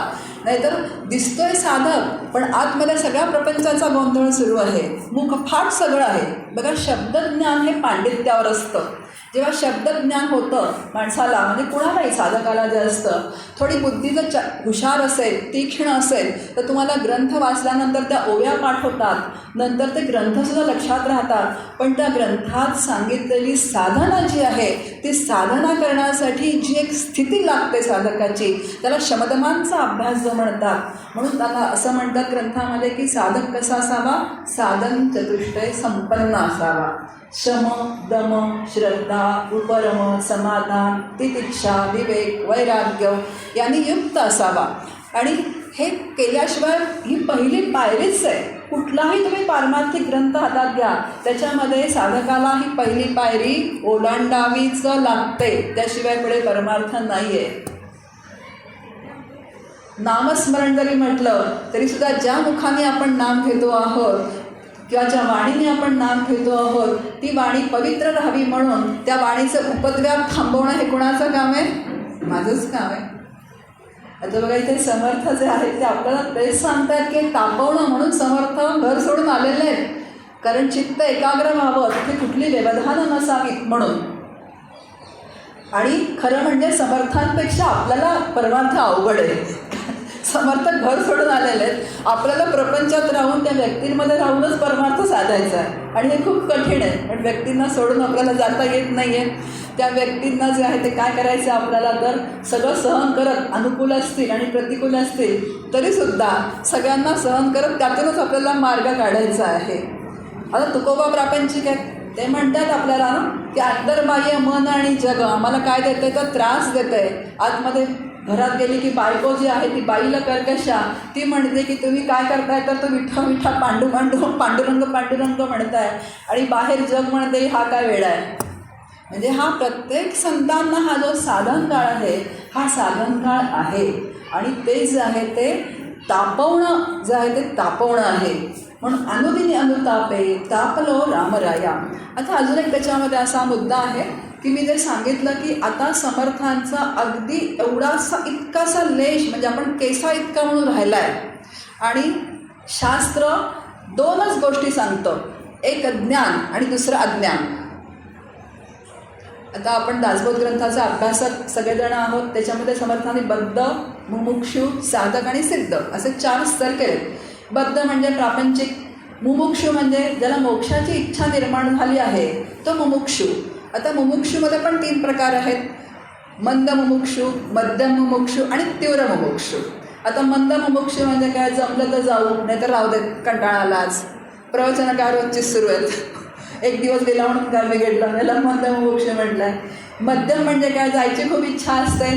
नाहीतर दिसतोय साधक पण आतमध्ये सगळ्या प्रपंचाचा गोंधळ सुरू आहे, मुखफाट सगळं आहे. बघा, शब्दज्ञान हे पांडित्यावर असतं. जेव्हा शब्दज्ञान होतं माणसाला, म्हणजे कुणालाही साधकाला जे असतं, थोडी बुद्धी जर हुशार असेल, तीक्ष्ण असेल, तर तुम्हाला ग्रंथ वाचल्यानंतर त्या ओव्या पाठ होतात, नंतर ते ग्रंथसुद्धा लक्षात राहतात. पण त्या ग्रंथात सांगितलेली साधना जी आहे, ती साधना करण्यासाठी जी एक स्थिती लागते साधकाची, त्याला शमदमांचा अभ्यास जो म्हणतात. म्हणून त्याला असं म्हणतात ग्रंथामध्ये की साधक कसा असावा, साधन चतुष्टय संपन्न असावा. शम, दम, श्रद्धा, उपरम, समाधान, तितिक्षा, विवेक, वैराग्य यांनी युक्त असावा. आणि हे केल्याशिवाय ही पहिली पायरीच आहे. कुठलाही तुम्ही पारमार्थिक ग्रंथ हातात घ्या, त्याच्यामध्ये साधकाला ही पहिली पायरी ओलांडावीच लागते, त्याशिवाय पुढे परमार्थ नाही आहे. नामस्मरण जरी म्हटलं तरीसुद्धा ज्या मुखाने आपण नाम घेतो आहोत किंवा ज्या वाणीने आपण नाम घेतो आहोत, ती वाणी पवित्र राहावी म्हणून त्या वाणीचं उपद्व्याप थांबवणं हे कुणाचं काम आहे, माझंच काम आहे. आता बघा, इथे समर्थ जे आहेत ते आपल्याला तेच सांगतात की तापवणं म्हणून समर्थ घर सोडून आलेले आहेत. कारण चित्त एकाग्र व्हावं, तिथे कुठली व्यवधानं नसावीत म्हणून. आणि खरं म्हणजे समर्थांपेक्षा आपल्याला परमार्थ अवघड आहे. समर्थ घर सोडून आलेले आहेत, आपल्याला प्रपंचात राहून त्या व्यक्तींमध्ये राहूनच परमार्थ साधायचा आहे. आणि हे खूप कठीण आहे. पण व्यक्तींना सोडून आपल्याला जाता येत नाही आहे. त्या व्यक्तींना जे आहे ते काय करायचं आपल्याला, तर सगळं सहन करत, अनुकूल असतील आणि प्रतिकूल असतील तरीसुद्धा सगळ्यांना सहन करत त्यातूनच आपल्याला मार्ग काढायचा आहे. आता तुकोबा प्रापंचिक आहे, ते म्हणतात आपल्याला ना की अंतर्बाह्य मन आणि जग आम्हाला काय देतं आहे, तर त्रास देतं आहे. आतमध्ये घरात गेली की बायको जी आहे ती बाईला कर्कशा, ती म्हणते की तुम्ही काय करताय, तर तो विठा विठा पांडुरंग पांडुरंग म्हणताय. आणि बाहेर जग म्हणते हा काय वेडा आहे. म्हणजे हा प्रत्येक संतांना हा जो साधन काळ आहे, हा साधन काळ आहे. आणि ते जे आहे ते तापवणं जे आहे ते तापवणं आहे. म्हणून अनुदिनी अनुतापे तापलो रामराया. आता अजून एक त्याच्यामध्ये असा मुद्दा आहे की मी जे सांगितलं की आता समर्थांचा अगदी एवढासा इतकासा लेश, म्हणजे आपण केसा इतका म्हणून राहिला आहे. आणि शास्त्र दोनच गोष्टी सांगतं, एक ज्ञान आणि दुसरं अज्ञान. आता आपण दासबोध ग्रंथाचा अभ्यासक सगळेजण आहोत. त्याच्यामध्ये समर्थांनी बद्ध, मुमुक्षु, साधक आणि सिद्ध असे 4 स्तर केले. बद्ध म्हणजे प्रापंचिक, मुमुक्षु म्हणजे ज्याला मोक्षाची इच्छा निर्माण झाली आहे तो मुमुक्षु. आता मुमुक्षुमध्ये पण 3 प्रकार आहेत, मंद मुमुक्षु, मध्यम मुमुक्षु आणि तीव्र मुमुक्षु. आता मंद मुमुक्षु म्हणजे काय, जमलं तर जाऊ, नाही तर राहू देत, कंटाळा आलाच, प्रवचनं काय रोजचीच सुरू आहेत, एक दिवस गेला म्हणून काय बिघडलं, याला मंद मुमुक्षु म्हटलं आहे. मध्यम म्हणजे काय, जायची खूप इच्छा असते,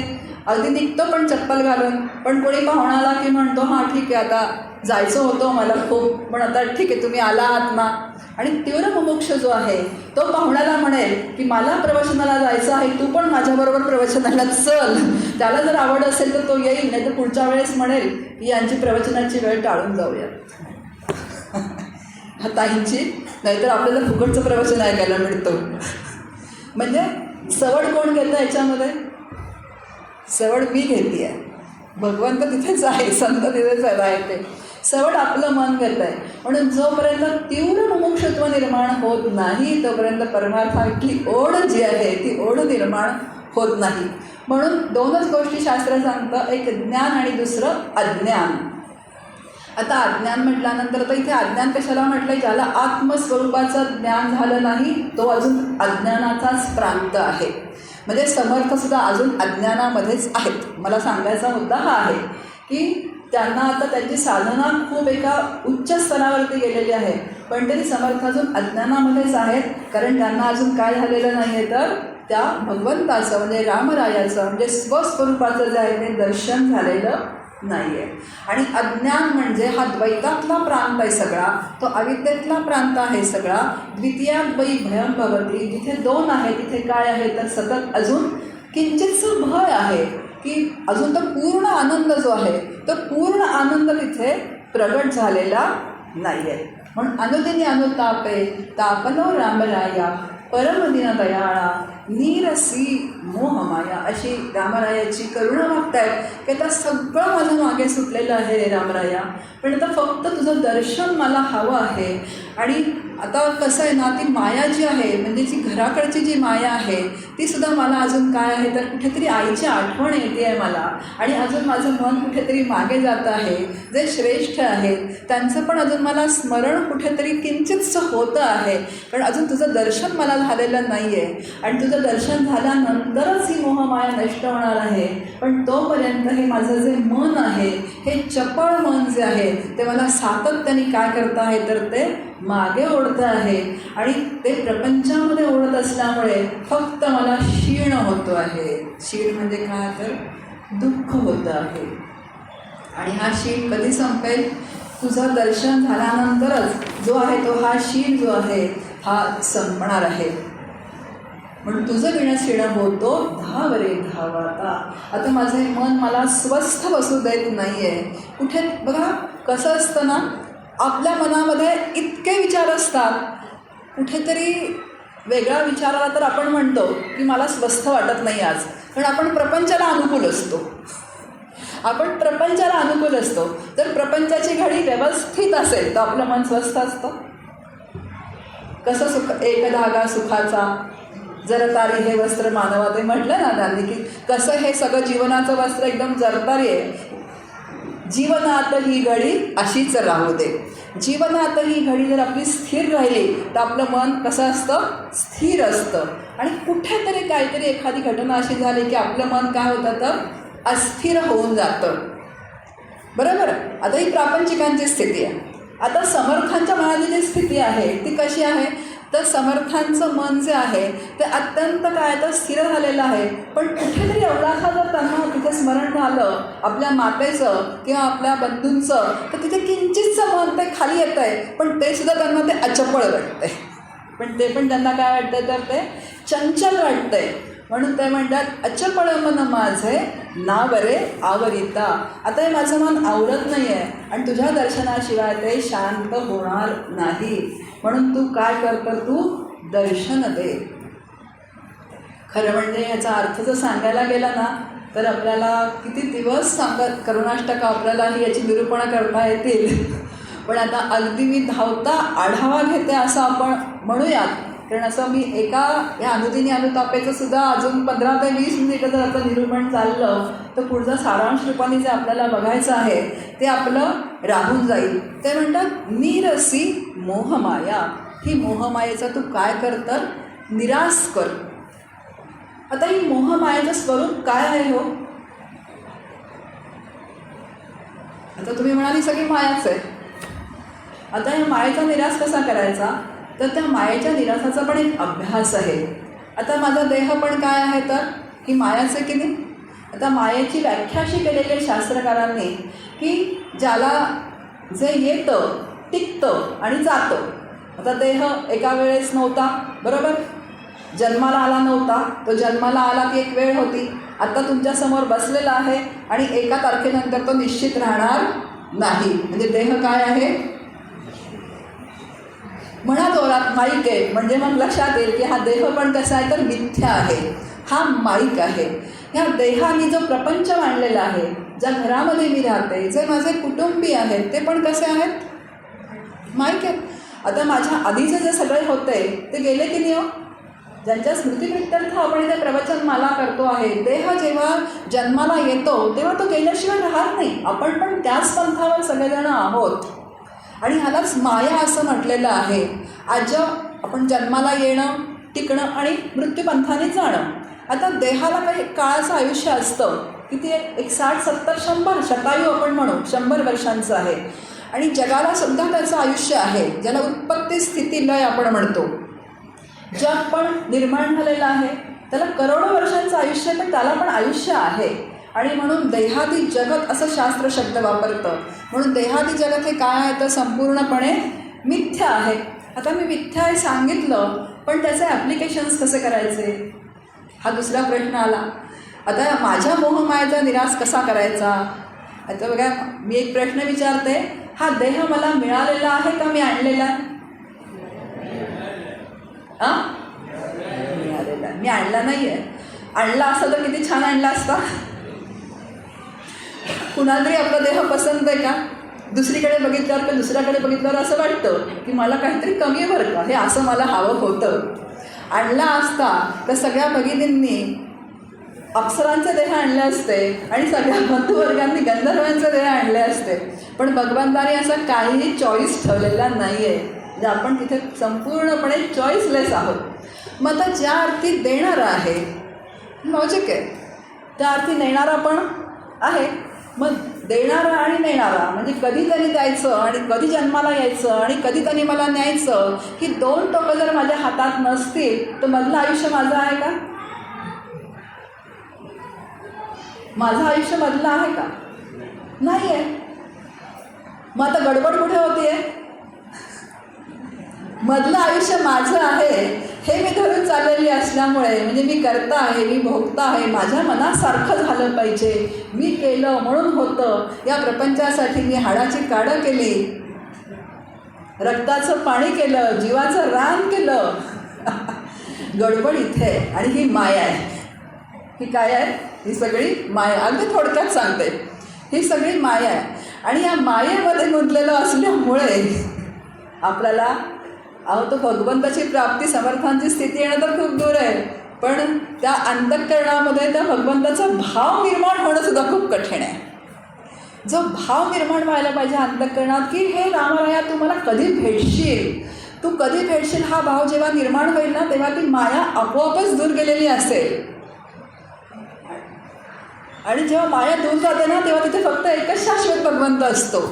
अगदी निघतो पण चप्पल घालून, पण कोणी पाहुणा आला की म्हणतो हां ठीक आहे आता जायचं होतं मला खूप, पण आता ठीक आहे तुम्ही आला आहात ना. आणि तीव्र मुमुक्ष जो आहे तो पाहुण्याला म्हणेल की मला प्रवचनाला जायचं आहे, तू पण माझ्याबरोबर प्रवचनाला चल. त्याला जर आवड असेल तर तो येईल, नाही तर पुढच्या वेळेस म्हणेल की यांची प्रवचनाची वेळ टाळून जाऊया ताईंची, नाहीतर आपल्याला फुकटचं प्रवचन ऐकायला मिळतं. म्हणजे सवड कोण घेतं याच्यामध्ये, सवड मी घेते आहे. भगवंत तिथेच आहे, संत तिथेच आहे, ते सवड आपलं मन घेत आहे. म्हणून जोपर्यंत तीव्र मुमुक्षत्व निर्माण होत नाही तोपर्यंत परमार्थाची ओढ जी आहे ती ओढ निर्माण होत नाही. म्हणून 2च गोष्टी शास्त्र सांगतं, एक ज्ञान आणि दुसरं अज्ञान. आता अज्ञान म्हटल्यानंतर तर इथे अज्ञान कशाला म्हटलं, ज्याला आत्मस्वरूपाचं ज्ञान झालं नाही तो अजून अज्ञानाचाच प्रांत आहे. म्हणजे समर्थसुद्धा अजून अज्ञानामध्येच आहेत. मला सांगायचा मुद्दा हा आहे की त्यांना आता त्यांची साधना खूप एका उच्च स्तरावरती गेलेली आहे, पण तरी समर्थ अजून अज्ञानामध्येच आहेत, कारण त्यांना अजून काय झालेलं नाही आहे तर त्या भगवंताचं म्हणजे रामरायाचं म्हणजे स्वस्वरूपाचं जे आहे ते दर्शन झालेलं नाही आहे. आणि अज्ञान म्हणजे हा द्वैतातला प्रांत आहे सगळा, तो अविद्येतला प्रांत आहे सगळा. द्वितीयाद्वयी भयं भवती, जिथे दोन आहे तिथे काय आहे तर सतत अजून किंचितसं भय आहे, की अजून तर पूर्ण आनंद जो आहे तो पूर्ण आनंद तिथे प्रगट झालेला नाही आहे. म्हणून अनुदिनी अनुतापे तापनो रामराया परमदिन दयाळा नीरसी मोहमाया, अशी रामरायाची करुणा मागतायत की आता सगळं माझं मागे सुटलेलं आहे रे रामराया, पण आता फक्त तुझं दर्शन मला हवं आहे. आणि आता कसं आहे ना, ती माया जी आहे म्हणजे जी घराकडची जी माया आहे ती सुद्धा मला अजून काय आहे तर कुठेतरी आईची आठवण येते आहे मला, आणि अजून माझं मन कुठेतरी मागे जात आहे. जे श्रेष्ठ आहेत त्यांचं पण अजून मला स्मरण कुठेतरी किंचितसं होतं आहे, कारण अजून तुझं दर्शन मला झालेलं नाही आहे. आणि तुझं दर्शन झाल्यानंतरच ही मोहमाया नष्ट होणार आहे, पण तोपर्यंत हे माझं जे मन आहे हे चपळ मन जे आहे ते मला सातत्याने काय करतं आहे तर ते मागे ओढतं आहे. आणि ते प्रपंचामध्ये ओढत असल्यामुळे फक्त मला क्षीण होतो आहे. क्षीण म्हणजे काय तर दुःख होतं आहे. आणि हा क्षीण कधी संपेल? तुझं दर्शन झाल्यानंतरच जो आहे तो हा क्षीण जो आहे हा संपणार आहे. म्हणून तुझं विण शिण होतो धाव रे धावाता. आता माझे मन मला स्वस्थ बसू देत नाही आहे. कुठे बघा कसं असतं ना, आपल्या मनामध्ये इतके विचार असतात, कुठेतरी वेगळा विचार आला तर आपण म्हणतो की मला स्वस्थ वाटत नाही आज, कारण आपण प्रपंचाला अनुकूल असतो. आपण प्रपंचाला अनुकूल असतो. जर प्रपंचाची घडी व्यवस्थित असेल तर आपलं मन स्वस्थ असतं. कसं सुख एक धागा सुखाचा जर तारी हे वस्त्र मानवा, ते म्हटलं ना त्यांनी की कसं हे सगळं जीवनाचं वस्त्र एकदम जरतारी आहे. जीवनात ही घडी अशीच राहू दे. जीवनात ही घडी जर आपली स्थिर राहिली तर आपलं मन कसं असतं? स्थिर असतं. आणि कुठेतरी काहीतरी एखादी घटना अशी झाली की आपलं मन काय होतं तर अस्थिर होऊन जातं. बरोबर. आता ही प्रापंचिकांची स्थिती आहे. आता समर्थांच्या मनाची जी स्थिती आहे ती कशी आहे तर समर्थांचं मन जे आहे ते अत्यंत काय तर स्थिर झालेलं आहे, पण कुठेतरी एवढासा जर त्यांना तिथे स्मरण झालं आपल्या मातेचं किंवा आपल्या बंधूंचं तर तिथे किंचितचं मन ते खाली येतं आहे, पण ते सुद्धा त्यांना ते अचपळ वाटतंय. पण ते पण त्यांना काय वाटतं तर ते चंचल वाटतंय. म्हणून ते म्हणतात अचपळ मन माझे नावरे आवरिता. आता हे माझं मन आवरत नाही आहे आणि तुझ्या दर्शनाशिवाय ते शांत होणार नाही. म्हणून तू काय करतं? तू दर्शन दे. खरं म्हणजे ह्याचा अर्थ जर सांगायला गेला ना तर आपल्याला किती दिवस सांगत करुणाष्टक आपल्यालाही याची निरूपणं करता येतील. पण आता अगदी मी धावता आढावा घेते असं आपण म्हणूयात, कारण असं मी एका या अनुदिनी अनुतापेचं सुद्धा अजून 15 ते 20 मिनिटं जर आता निरूपण चाललं तर पुढचं सारांश रूपाने जे आपल्याला बघायचं आहे ते आपलं राहून जाईल. ते म्हणतात नीरसी मोहमाया. ही मोहमायेचा तू काय कर तर निराश कर. आता ही मोहमायेचं स्वरूप काय आहे हो? आता तुम्ही म्हणाली सगळी मायाच आहे. आता या मायेचा निराश कसा करायचा तर त्या मायेच्या निराशाचा पण एक अभ्यास आहे. आता माझा देह पण काय आहे तर ही मायाच आहे की नाही. आता मायेची व्याख्या अशी केलेली आहे शास्त्रकारांनी की ज्याला जे येतं टिकतं आणि जातं. आता देह एका वेळेस नव्हता, बरोबर, जन्माला आला नव्हता, तो जन्माला आला ती एक वेळ होती. आता तुमच्यासमोर बसलेला आहे आणि एका तारखेनंतर तो निश्चित राहणार नाही. म्हणजे देह काय आहे म्हणा जोरात माईक आहे, म्हणजे मग लक्षात येईल की हा देह पण कसा आहे तर मिथ्या आहे, हा माईक आहे. ह्या देहाने जो प्रपंच मांडलेला आहे, ज्या घरामध्ये मी राहते, जे माझे कुटुंबीय आहेत ते पण कसे आहेत? माईक आहेत. आता माझ्या आधीचे जे सगळे होते ते गेले की नाही हो? ज्यांच्या स्मृतिप्रित्यर्थ आपण इथे प्रवचन माला करतो आहे, देह जेव्हा जन्माला येतो तेव्हा तो गेल्याशिवाय राहत नाही. आपण पण त्याच पंथावर सगळेजण आहोत आणि ह्यालाच माया असं म्हटलेलं आहे. आज आपण जन्माला येणं, टिकणं आणि मृत्यूपंथाने जाणं. आता देहाला काही काळाचं आयुष्य असतं, किती एक 60, 70, 100 शतायू आपण म्हणू 100 वर्षांचं आहे. आणि जगाला सुद्धा त्याचं आयुष्य आहे, ज्याला उत्पत्ती स्थिती लय आपण म्हणतो. जग पण निर्माण झालेलं आहे, त्याला करोडो वर्षांचं आयुष्य, पण त्याला पण आयुष्य आहे. आणि म्हणून देहादी जगत असं शास्त्र शब्द वापरतं. म्हणून देहादी जगत हे काय आहे तर संपूर्णपणे मिथ्या आहे. आता मी मिथ्या हे सांगितलं, पण त्याचे ॲप्लिकेशन्स कसे करायचे हा दुसरा प्रश्न आला. आता माझ्या मोहमायेचा निराश कसा करायचा. आता बघा, मी एक प्रश्न विचारते, हा देह मला मिळालेला आहे का मी आणलेला आहे? मिळालेला, मी आणला नाही आहे. आणला असता तर किती छान आणला असता. कुणाला तरी आपला देह पसंत आहे का? दुसरीकडे बघितल्यावर किंवा दुसऱ्याकडे बघितल्यावर असं वाटतं की मला काहीतरी कमी आहे बरं का, हे असं मला हवं होतं. आणला असता तर सगळ्या भगिनींनी अप्सरांचे देह आणले असते आणि सगळ्या बंधुवर्गांनी गंधर्वांचे देह आणले असते. पण भगवंतांनी असं काहीही चॉईस ठेवलेला नाही आहे. म्हणजे आपण तिथे संपूर्णपणे चॉईसलेस आहोत. मग आता ज्या अर्थी देणारा आहे लॉजिक आहे, त्या अर्थी नेणारा पण आहे. मग देणारा आणि नेणारा म्हणजे कधी त्यांनी द्यायचं आणि कधी जन्माला यायचं आणि कधी त्यांनी मला न्यायचं, ही दोन टोकं जर माझ्या हातात नसतील तर मधलं आयुष्य माझं आहे का? माझं आयुष्य मधलं आहे का? नाही आहे. मग आता गडबड कुठे होती आहे? मधलं आयुष्य माझं आहे हे मी धरून चाललेली असल्यामुळे, म्हणजे मी करता आहे, मी भोगता आहे, माझ्या मनासारखं झालं पाहिजे, मी केलं म्हणून होतं, या प्रपंचासाठी मी हाडाची काढं केली, रक्ताचं पाणी केलं, जीवाचं रान केलं. गडबड इथे. आणि ही माया आहे. ही काय आहे? ही सगळी माया. अगदी थोडक्यात सांगते, ही सगळी माया आहे. आणि या मायेमध्ये गुंतलेलं असल्यामुळे आपल्याला तो भगवंताची प्राप्ती, समर्थांची स्थिती येणं तर खूप दूर आहे, पण त्या अंतःकरणामध्ये त्या भाव निर्माण होणं सुद्धा खूप कठीण आहे. जो भाव निर्माण व्हायला पाहिजे अंतःकरणात की हे रामराया तू मला कधी भेटशील, तू कधी भेटशील, हा भाव जेव्हा निर्माण होईल ना तेव्हा ती माया आपोआपच दूर गेलेली असेल. आणि जेव्हा माया दूर जाते ना तेव्हा तिथे फक्त एकच शाश्वत भगवंत असतो.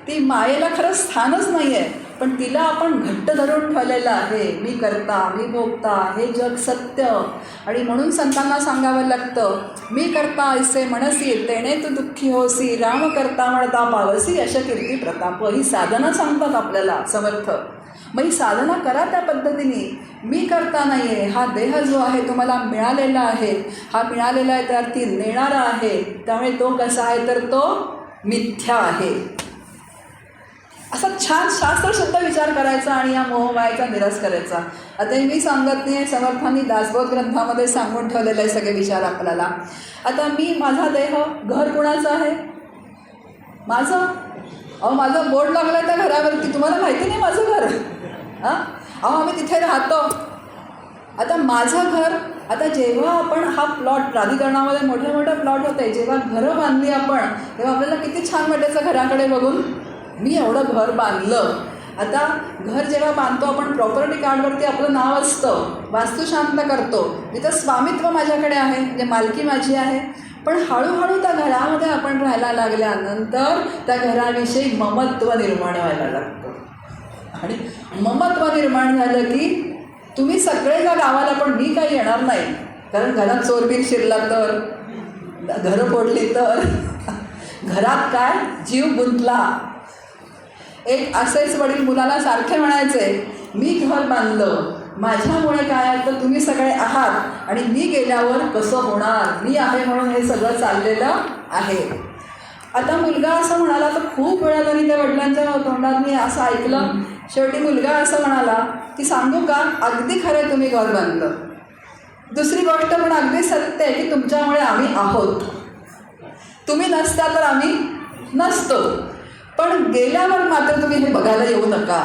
ती मायेला खरं स्थानच नाही आहे, पण तिला आपण घट्ट धरून ठेवलेलं आहे. मी करता, मी भोगता, हे जग सत्य. आणि म्हणून संतांना सांगावं लागतं, मी करता ऐसे म्हणसी, तेणे तू दुःखी होसी, राम करता म्हणता पावसी, अशा कीर्ती प्रताप. ही साधना सांगतात आपल्याला समर्थ. मग ही साधना करा त्या पद्धतीने. मी करता नाही आहे, हा देह जो आहे तो मला मिळालेला आहे, हा मिळालेला आहे त्या अर्थी नेणारा आहे, त्यामुळे तो कसा आहे तर तो मिथ्या आहे. असा छान शास्त्रशुद्ध विचार करायचा आणि या मोहमायेचा निराश करायचा. आता मी सांगत नाही, समर्थांनी दासबोध ग्रंथामध्ये सांगून ठेवलेले आहे सगळे विचार आपल्याला. आता मी, माझा देह, घर कुणाचं आहे? माझं. माझं बोर्ड लागलं आहे त्या घरावरती, तुम्हाला माहिती नाही माझं घर? आम्ही तिथे राहतो. आता माझं घर, आता जेव्हा आपण हा प्लॉट प्राधिकरणामध्ये मोठे मोठे प्लॉट होते, जेव्हा घरं बांधली आपण तेव्हा आपल्याला किती छान वाटायचं घराकडे बघून. मी एवढं घर बांधलं. आता घर जेव्हा बांधतो आपण प्रॉपर्टी कार्डवरती आपलं नाव असतं, वास्तुशांत करतो, तिथं स्वामित्व माझ्याकडे आहे, म्हणजे मालकी माझी आहे. पण हळूहळू त्या घरामध्ये आपण राहायला लागल्यानंतर त्या घराविषयी ममत्व निर्माण व्हायला लागतं. आणि ममत्व निर्माण झालं की तुम्ही सगळे जा गावाला, पण मी काही येणार नाही, कारण घरात चोरबीर शिरला तर, घरं फोडली तर, घरात काय जीव गुंतला. एक असेच वडील मुलाला सारखे म्हणायचे, मी घर बांधलं, माझ्यामुळे काय आहे तर तुम्ही सगळे आहात, आणि मी गेल्यावर कसं होणार, मी आहे म्हणून हे सगळं चाललेलं आहे. आता मुलगा असं म्हणाला तर खूप वेळा तरी त्या वडिलांच्या तोंडात मी असं ऐकलं. शेवटी मुलगा असं म्हणाला की सांगू का, अगदी खरं तुम्ही घर बांधलं. दुसरी गोष्ट पण अगदी सत्य आहे की तुमच्यामुळे आम्ही आहोत, तुम्ही नसता तर आम्ही नसतो, पण गेल्यावर मात्र तुम्ही हे बघायला येऊ नका.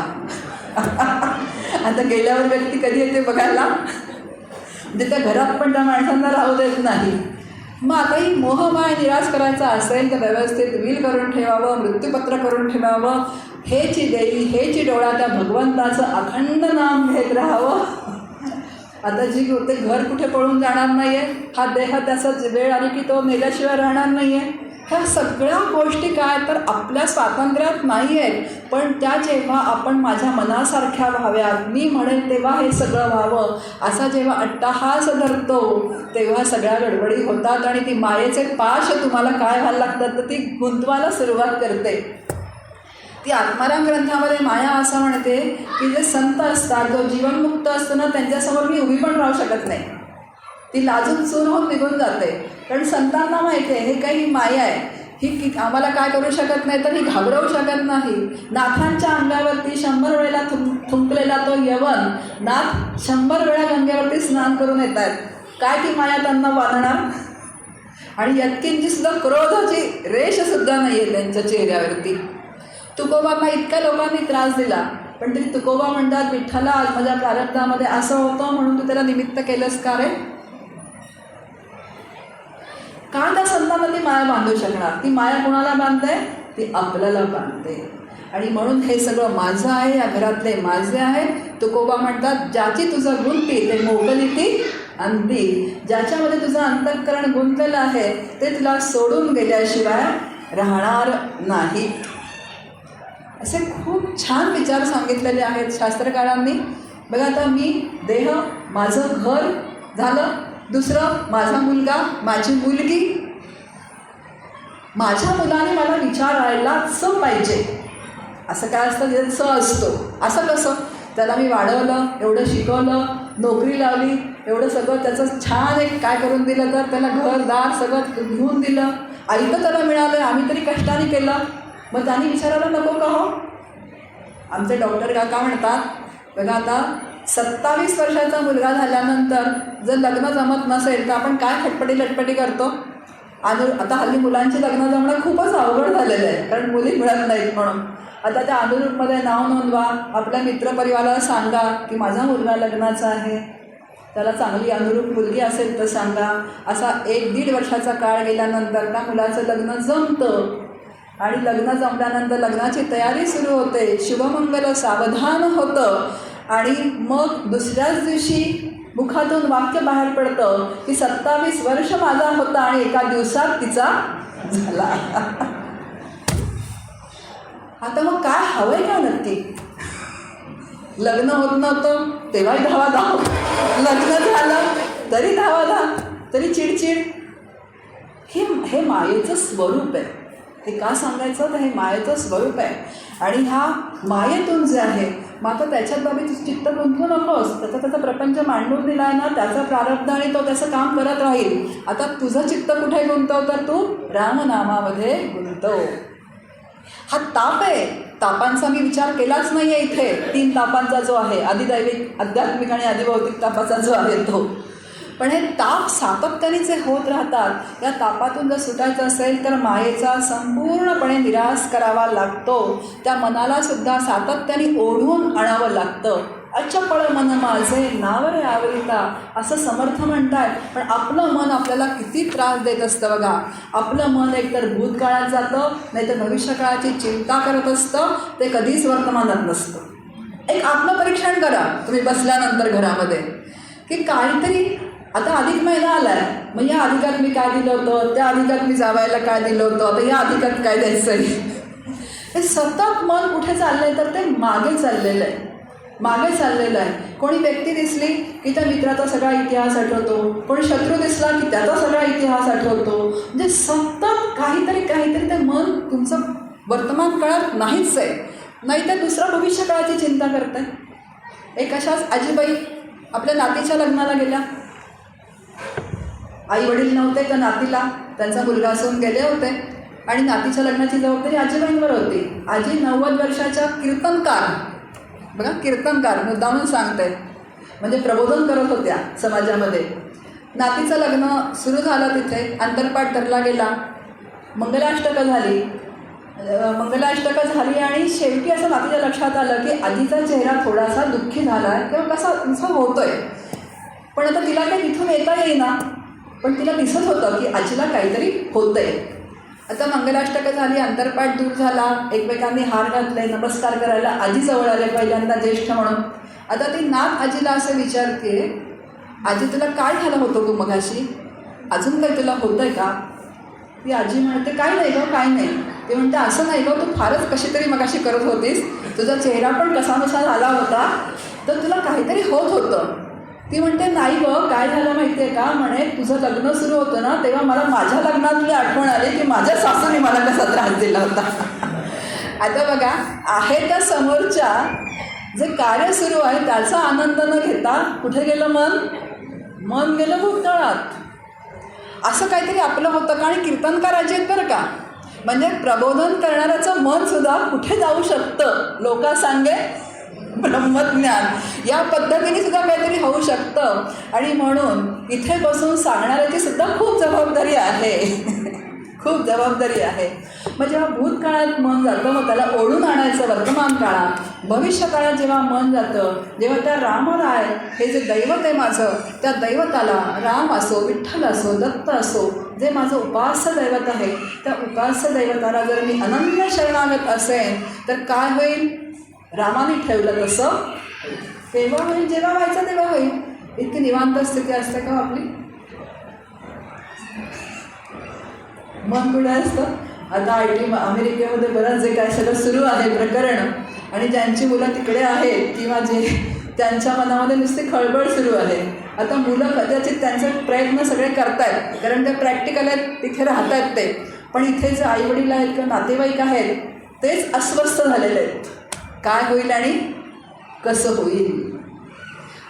आता गेल्यावर व्यक्ती कधी येते बघायला, म्हणजे त्या घरात पण त्या माणसांना राहू देत नाही. मग आता ही मोहमाया निराश करायचा असेल तर व्यवस्थित विल करून ठेवावं, मृत्यूपत्र करून ठेवावं, हेची देई हेची डोळा त्या भगवंताचं अखंड नाम घेत राहावं. आता जी ते घर कुठे पळून जाणार नाही आहे, हा देह त्याचाच वेळ आली की तो मेल्याशिवाय राहणार नाही आहे. ह्या सगळ्या गोष्टी काय तर आपल्या स्वातंत्र्यात नाही आहेत, पण त्या जेव्हा आपण माझ्या मनासारख्या व्हाव्यात, मी म्हणेल तेव्हा हे सगळं व्हावं असा जेव्हा अट्टाहास धरतो तेव्हा सगळ्या गडबडी होतात आणि ती मायेचे पाश तुम्हाला काय व्हायला लागतात तर ती गुंतवायला सुरुवात करते. ती आत्माराम ग्रंथामध्ये माया असं म्हणते की जे संत असतात, जो जीवनमुक्त असतो ना, त्यांच्यासमोर मी उभी पण राहू शकत नाही. ती लाजून चूर होऊन निघून जाते. कारण संतांना माहिती आहे हे काही माया आहे, ही आम्हाला काय करू शकत नाही, तर ही घाबरवू शकत नाही. नाथांच्या अंगावरती 100 वेळेला थुंकलेला तो यवन नाथ 100 वेळा गंगेवरती स्नान करून येत आहेत. काय ती माया त्यांना बांधणार? आणि यत्किंची सुद्धा क्रोधाची रेषसुद्धा नाही आहे त्यांच्या चेहऱ्यावरती. तुकोबांना इतक्या लोकांनी त्रास दिला, पण तरी तुकोबा म्हणतात, विठ्ठला आज माझ्या प्रारब्धामध्ये असं होतं म्हणून तू त्याला निमित्त केलंस का रे? का त्या संतांना ती माया बांधू शकणार? ती माया कोणाला बांधते? ती आपल्याला बांधते. आणि म्हणून हे सगळं माझं आहे, या घरातले माझे आहे. तुकोबा म्हणतात, ज्याची तुझं गुंती ते मोकली ती अंती. ज्याच्यामध्ये तुझं अंतःकरण गुंतलेलं आहे ते तुला सोडून गेल्याशिवाय राहणार नाही. असे खूप छान विचार सांगितलेले आहेत शास्त्रकारांनी. बघा, आता मी देह, माझं घर झालं, दुसरं माझा मुलगा, माझी मुलगी. माझ्या मुलाने मला विचारायलाच पाहिजे. असं काय असतं जे स असतो. असं कसं? त्याला मी वाढवलं, एवढं शिकवलं, नोकरी लावली, एवढं सगळं त्याचं छान एक काय करून दिलं, तर त्याला घरदार सगळं घेऊन दिलं. आई तर त्याला मिळालं, आम्ही तरी कष्टाने केलं, मग त्यांनी विचारायला नको का हो? आमचे डॉक्टर काका म्हणतात, बघा आता 27 वर्षाचा मुलगा झाल्यानंतर जर लग्न जमत नसेल तर आपण काय खटपटी करतो. आता हल्ली मुलांची लग्न जमणं खूपच अवघड झालेलं आहे, कारण मुली मिळत नाहीत म्हणून. आता त्या अनुरूपमध्ये नाव नोंदवा, आपल्या मित्रपरिवाराला सांगा की माझा मुलगा लग्नाचा आहे, त्याला चांगली अनुरूप मुलगी असेल तर सांगा. असा 1-1.5 वर्षाचा काळ गेल्यानंतर त्या मुलाचं लग्न जमतं आणि लग्न जमल्यानंतर लग्नाची तयारी सुरू होते, शुभमंगल सावधान होतं आणि मग दुसऱ्याच दिवशी मुखातून वाक्य बाहेर पडतं की 27 वर्ष माझा होता आणि एका दिवसात तिचा झाला. आता मग काय हवंय का नक्की? लग्न होत नव्हतं तेव्हाही धावाधाव, लग्न झालं तरी धावाधाव, तरी चिडचिड. हे मायेचं स्वरूप आहे. हे का सांगायचं तर हे मायेचं स्वरूप आहे. आणि ह्या मायेतून जे आहे, मग आता त्याच्यात बाबी चित्त गुंतवू नकोस. त्याचा प्रपंच मांडून दिला आहे ना, त्याचा प्रारब्ध आणि तो त्याचं काम करत राहील. आता तुझं चित्त कुठे गुंतव तर तू रामनामामध्ये गुंतव. हा ताप आहे. तापांचा मी विचार केलाच नाही आहे इथे. 3 तापांचा जो आहे, आदिदैविक, आध्यात्मिक आणि आदिभौतिक तापाचा जो आहे तो. पण हे ताप सातत्याने जे होत राहतात, या तापातून जर सुटायचं असेल तर मायेचा संपूर्णपणे निराश करावा लागतो. त्या मनाला सुद्धा सातत्याने ओढून आणावं लागतं. अचपळ मन माझे नावरे आवरिता असं समर्थ म्हणतात. पण आपलं मन आपल्याला किती त्रास देत असतं बघा. आपलं मन एकतर भूतकाळात जातं, नाहीतर भविष्यकाळाची चिंता करत असतं, ते कधीच वर्तमानात नसतं. एक आत्मपरीक्षण करा तुम्ही बसल्यानंतर घरामध्ये की काहीतरी, आता अधिक महिना आला आहे, मग या अधिकात मी काय दिलं होतं, त्या अधिकात मी जावायला काय दिलं होतं, आता या अधिकात काय द्यायचं आहे. हे सतत मन कुठे चाललं आहे तर ते मागे चाललेलं आहे, मागे चाललेलं आहे. कोणी व्यक्ती दिसली की त्या मित्राचा सगळा इतिहास आठवतो, कोणी शत्रू दिसला की त्याचा सगळा इतिहास आठवतो. म्हणजे सतत काहीतरी ते मन तुमचं वर्तमान काळात नाहीच आहे, नाही तर दुसऱ्या भविष्य काळाची चिंता करते. एक अशाच आजीबाई आपल्या नातीच्या लग्नाला गेल्या. आई वडील नव्हते तर नातीला त्यांचा मुलगा असून गेले होते आणि नातीच्या लग्नाची जबाबदारी आजीबाईंवर होती. आजी 90 वर्षाच्या कीर्तनकार, बघा कीर्तनकार मुद्दामून सांगते, म्हणजे प्रबोधन करत होत्या समाजामध्ये. नातीचं लग्न सुरू झालं, तिथे अंतरपाठ धरला गेला, मंगलाष्टकं झाली आणि शेवटी असं नातीच्या लक्षात आलं की आजीचा चेहरा थोडासा दुःखी झाला आहे किंवा कसा होतोय. पण आता तिला काही तिथून येता येईना, पण तिला दिसत होतं की आजीला काहीतरी होतंय. आता मंगलाष्टकं झाली, अंतरपाठ दूर झाला, एकमेकांनी हार घातले, नमस्कार करायला आजी जवळ आले पहिल्यांदा ज्येष्ठ म्हणून. आता ती नात आजीला असं विचारते, आजी तुला काय झालं होतं तू मगाशी, अजून काही तुला होतंय का? ती आजी म्हणते काय नाही गं काय नाही. ते म्हणते असं नाही गं, तू फारच कशी तरी मगाशी करत होतीस, तुझा चेहरा पण कसाबसा झाला होता, तर तुला काहीतरी होत होतं. ती म्हणते नाही गं काय झालं माहिती आहे का, म्हणे तुझं लग्न सुरू होतं ना तेव्हा मला माझ्या लग्नातली आठवण आली की माझ्या सासूने मला कसा त्रास दिला होता. आता बघा आहे त्या समोरच्या जे कार्य सुरू आहे त्याचा आनंद न घेता कुठे गेलं मन गेलं भूतकाळात. असं काहीतरी आपलं होतं का. आणि कीर्तनकार आहेत बरं का, म्हणजे प्रबोधन करणाऱ्याचं मनसुद्धा कुठे जाऊ शकतं, लोका सांगे ब्रह्मज्ञान या पद्धतीने सुद्धा काहीतरी होऊ शकतं. आणि म्हणून इथे बसून सांगणाऱ्याची सुद्धा खूप जबाबदारी आहे. खूप जबाबदारी आहे. मग जेव्हा भूतकाळात मन जातं मग त्याला ओढून आणायचं वर्तमान काळात. भविष्यकाळात जेव्हा मन जातं, जेव्हा त्या रामराय हे जे दैवत आहे माझं, त्या दैवताला राम असो विठ्ठल असो दत्त असो जे माझं उपास्य दैवत आहे, त्या उपास्य दैवताला जर मी अनन्य शरणागत असेन तर काय होईल. रामाने ठेवलं तसं तेव्हा होईल, जेव्हा व्हायचं तेव्हा होईल. इतकी निवांत स्थिती असते का आपली. मन कुठे असतं. आता अमेरिकेमध्ये बरंच जे काय सगळं सुरू आहे प्रकरण, आणि ज्यांची मुलं तिकडे आहेत किंवा जे त्यांच्या मनामध्ये नुसती खळबळ सुरू आहे. आता मुलं कदाचित त्यांचे प्रयत्न सगळे करतायत कारण ते प्रॅक्टिकल आहेत, तिथे राहत आहेत ते. पण इथे जे आईवडील आहेत किंवा नातेवाईक आहेत तेच अस्वस्थ झालेले आहेत. काय होईल आणि कसं होईल.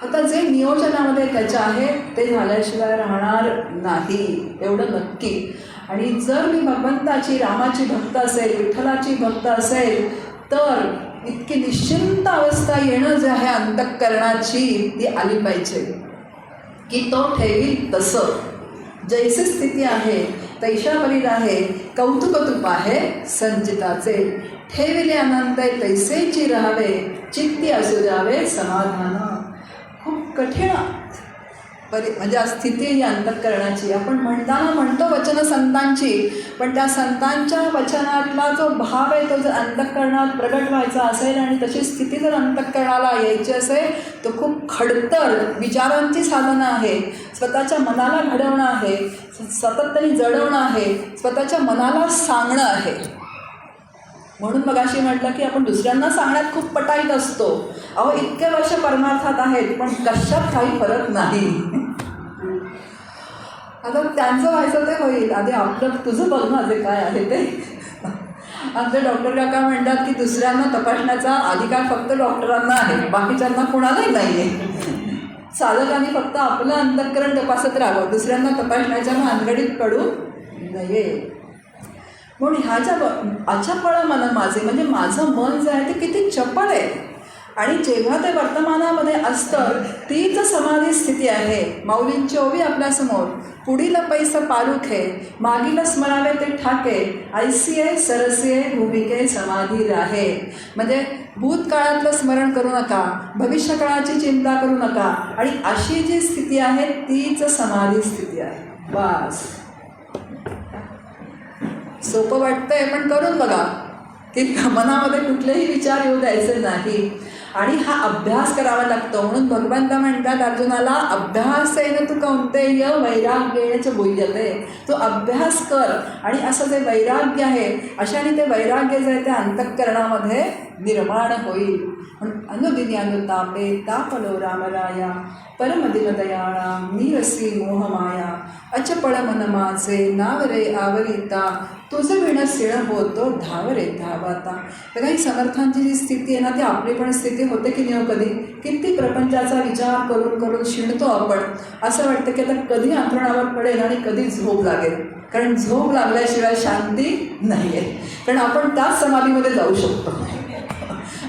आता जे नियोजनामध्ये त्याच्या आहे ते झाल्याशिवाय राहणार नाही एवढं नक्की. आणि जर मी भगवंताची रामाची भक्त असेल विठ्ठलाची भक्त असेल तर इतकी निश्चिंत अवस्था येणं जे आहे अंतःकरणाची ती आली पाहिजे की तो ठेवील तसं. जैसी स्थिती आहे तैशा परीर आहे कौतुक तुप आहे संचिताचे. ठेविले अनंत तैसेची राहावे चित्ती असू द्यावे समाधान. खूप कठीण म्हणजे स्थिती ही अंतःकरणाची. आपण म्हणतो वचन संतांची, पण त्या संतांच्या वचनातला जो भाव आहे तो जर अंतःकरणात प्रगट व्हायचा असेल आणि तशी स्थिती जर अंतःकरणाला यायची असेल तर खूप खडतर विचारांची साधनं आहे. स्वतःच्या मनाला घडवणं आहे, सतत त्यांनी जडवणं आहे, स्वतःच्या मनाला सांगणं आहे. म्हणून मगाशी म्हटलं की आपण दुसऱ्यांना सांगण्यात खूप पटाईत असतो. अहो इतके वर्ष परमार्थात आहेत पण कशात काही फरक नाही. आता त्यांचं व्हायचं ते होईल, आधी आपलं तुझं बघ ना जे काय आहे ते. आमचे डॉक्टर काका म्हणतात की दुसऱ्यांना तपासण्याचा अधिकार फक्त डॉक्टरांना आहे, बाकीच्यांना कोणालाही नाही आहे. साधकांनी फक्त आपलं अंतःकरण तपासत राहावं, दुसऱ्यांना तपासण्याच्या भानगडीत पडू नये. म्हणून ह्याच्या अचपळ मन माझे, म्हणजे माझं मन जे आहे ते किती चपळ आहे. आणि जेव्हा ते वर्तमानामध्ये असतं तीच समाधी स्थिती आहे. माऊलींची ओवी आपल्यासमोर. पुढील पैसा पारुखे मागील स्मरावे ते ठाके ऐसिये सरसिये भूमिके समाधी राहे. म्हणजे भूतकाळातलं स्मरण करू नका, भविष्यकाळाची चिंता करू नका, आणि अशी जी स्थिती आहे तीच समाधी स्थिती आहे. बस. सोपं वाटतंय पण करून बघा की मनामध्ये कुठलेही विचार येऊ द्यायचे नाही. आणि हा अभ्यास करावा लागतो. म्हणून भगवंत म्हणतात अर्जुनाला अभ्यासेन तू कौंतेय वैराग्येच बोह्यते. तू अभ्यास कर आणि असं जे वैराग्य आहे अशाने ते वैराग्य जे आहे ते अंतःकरणामध्ये निर्माण होईल. म्हणून अनुदिनी अनुतापे तापलो रामराया परमदिनदयाळा नीरसी मोहमाया अचपळ मन माझे नावरे आवरिता तुझं विण सिळ होतो धावरे धावाता. तर काही समर्थांची जी स्थिती आहे ना ती आपली पण स्थिती होते की नाही. कधी किती प्रपंचाचा विचार करून करून शिणतो आपण. असं वाटतं की आता कधी अंथरुणावर पडेल आणि कधी झोप लागेल. कारण झोप लागल्याशिवाय शांती नाही आहे. कारण आपण त्याच समाधीमध्ये जाऊ शकतो.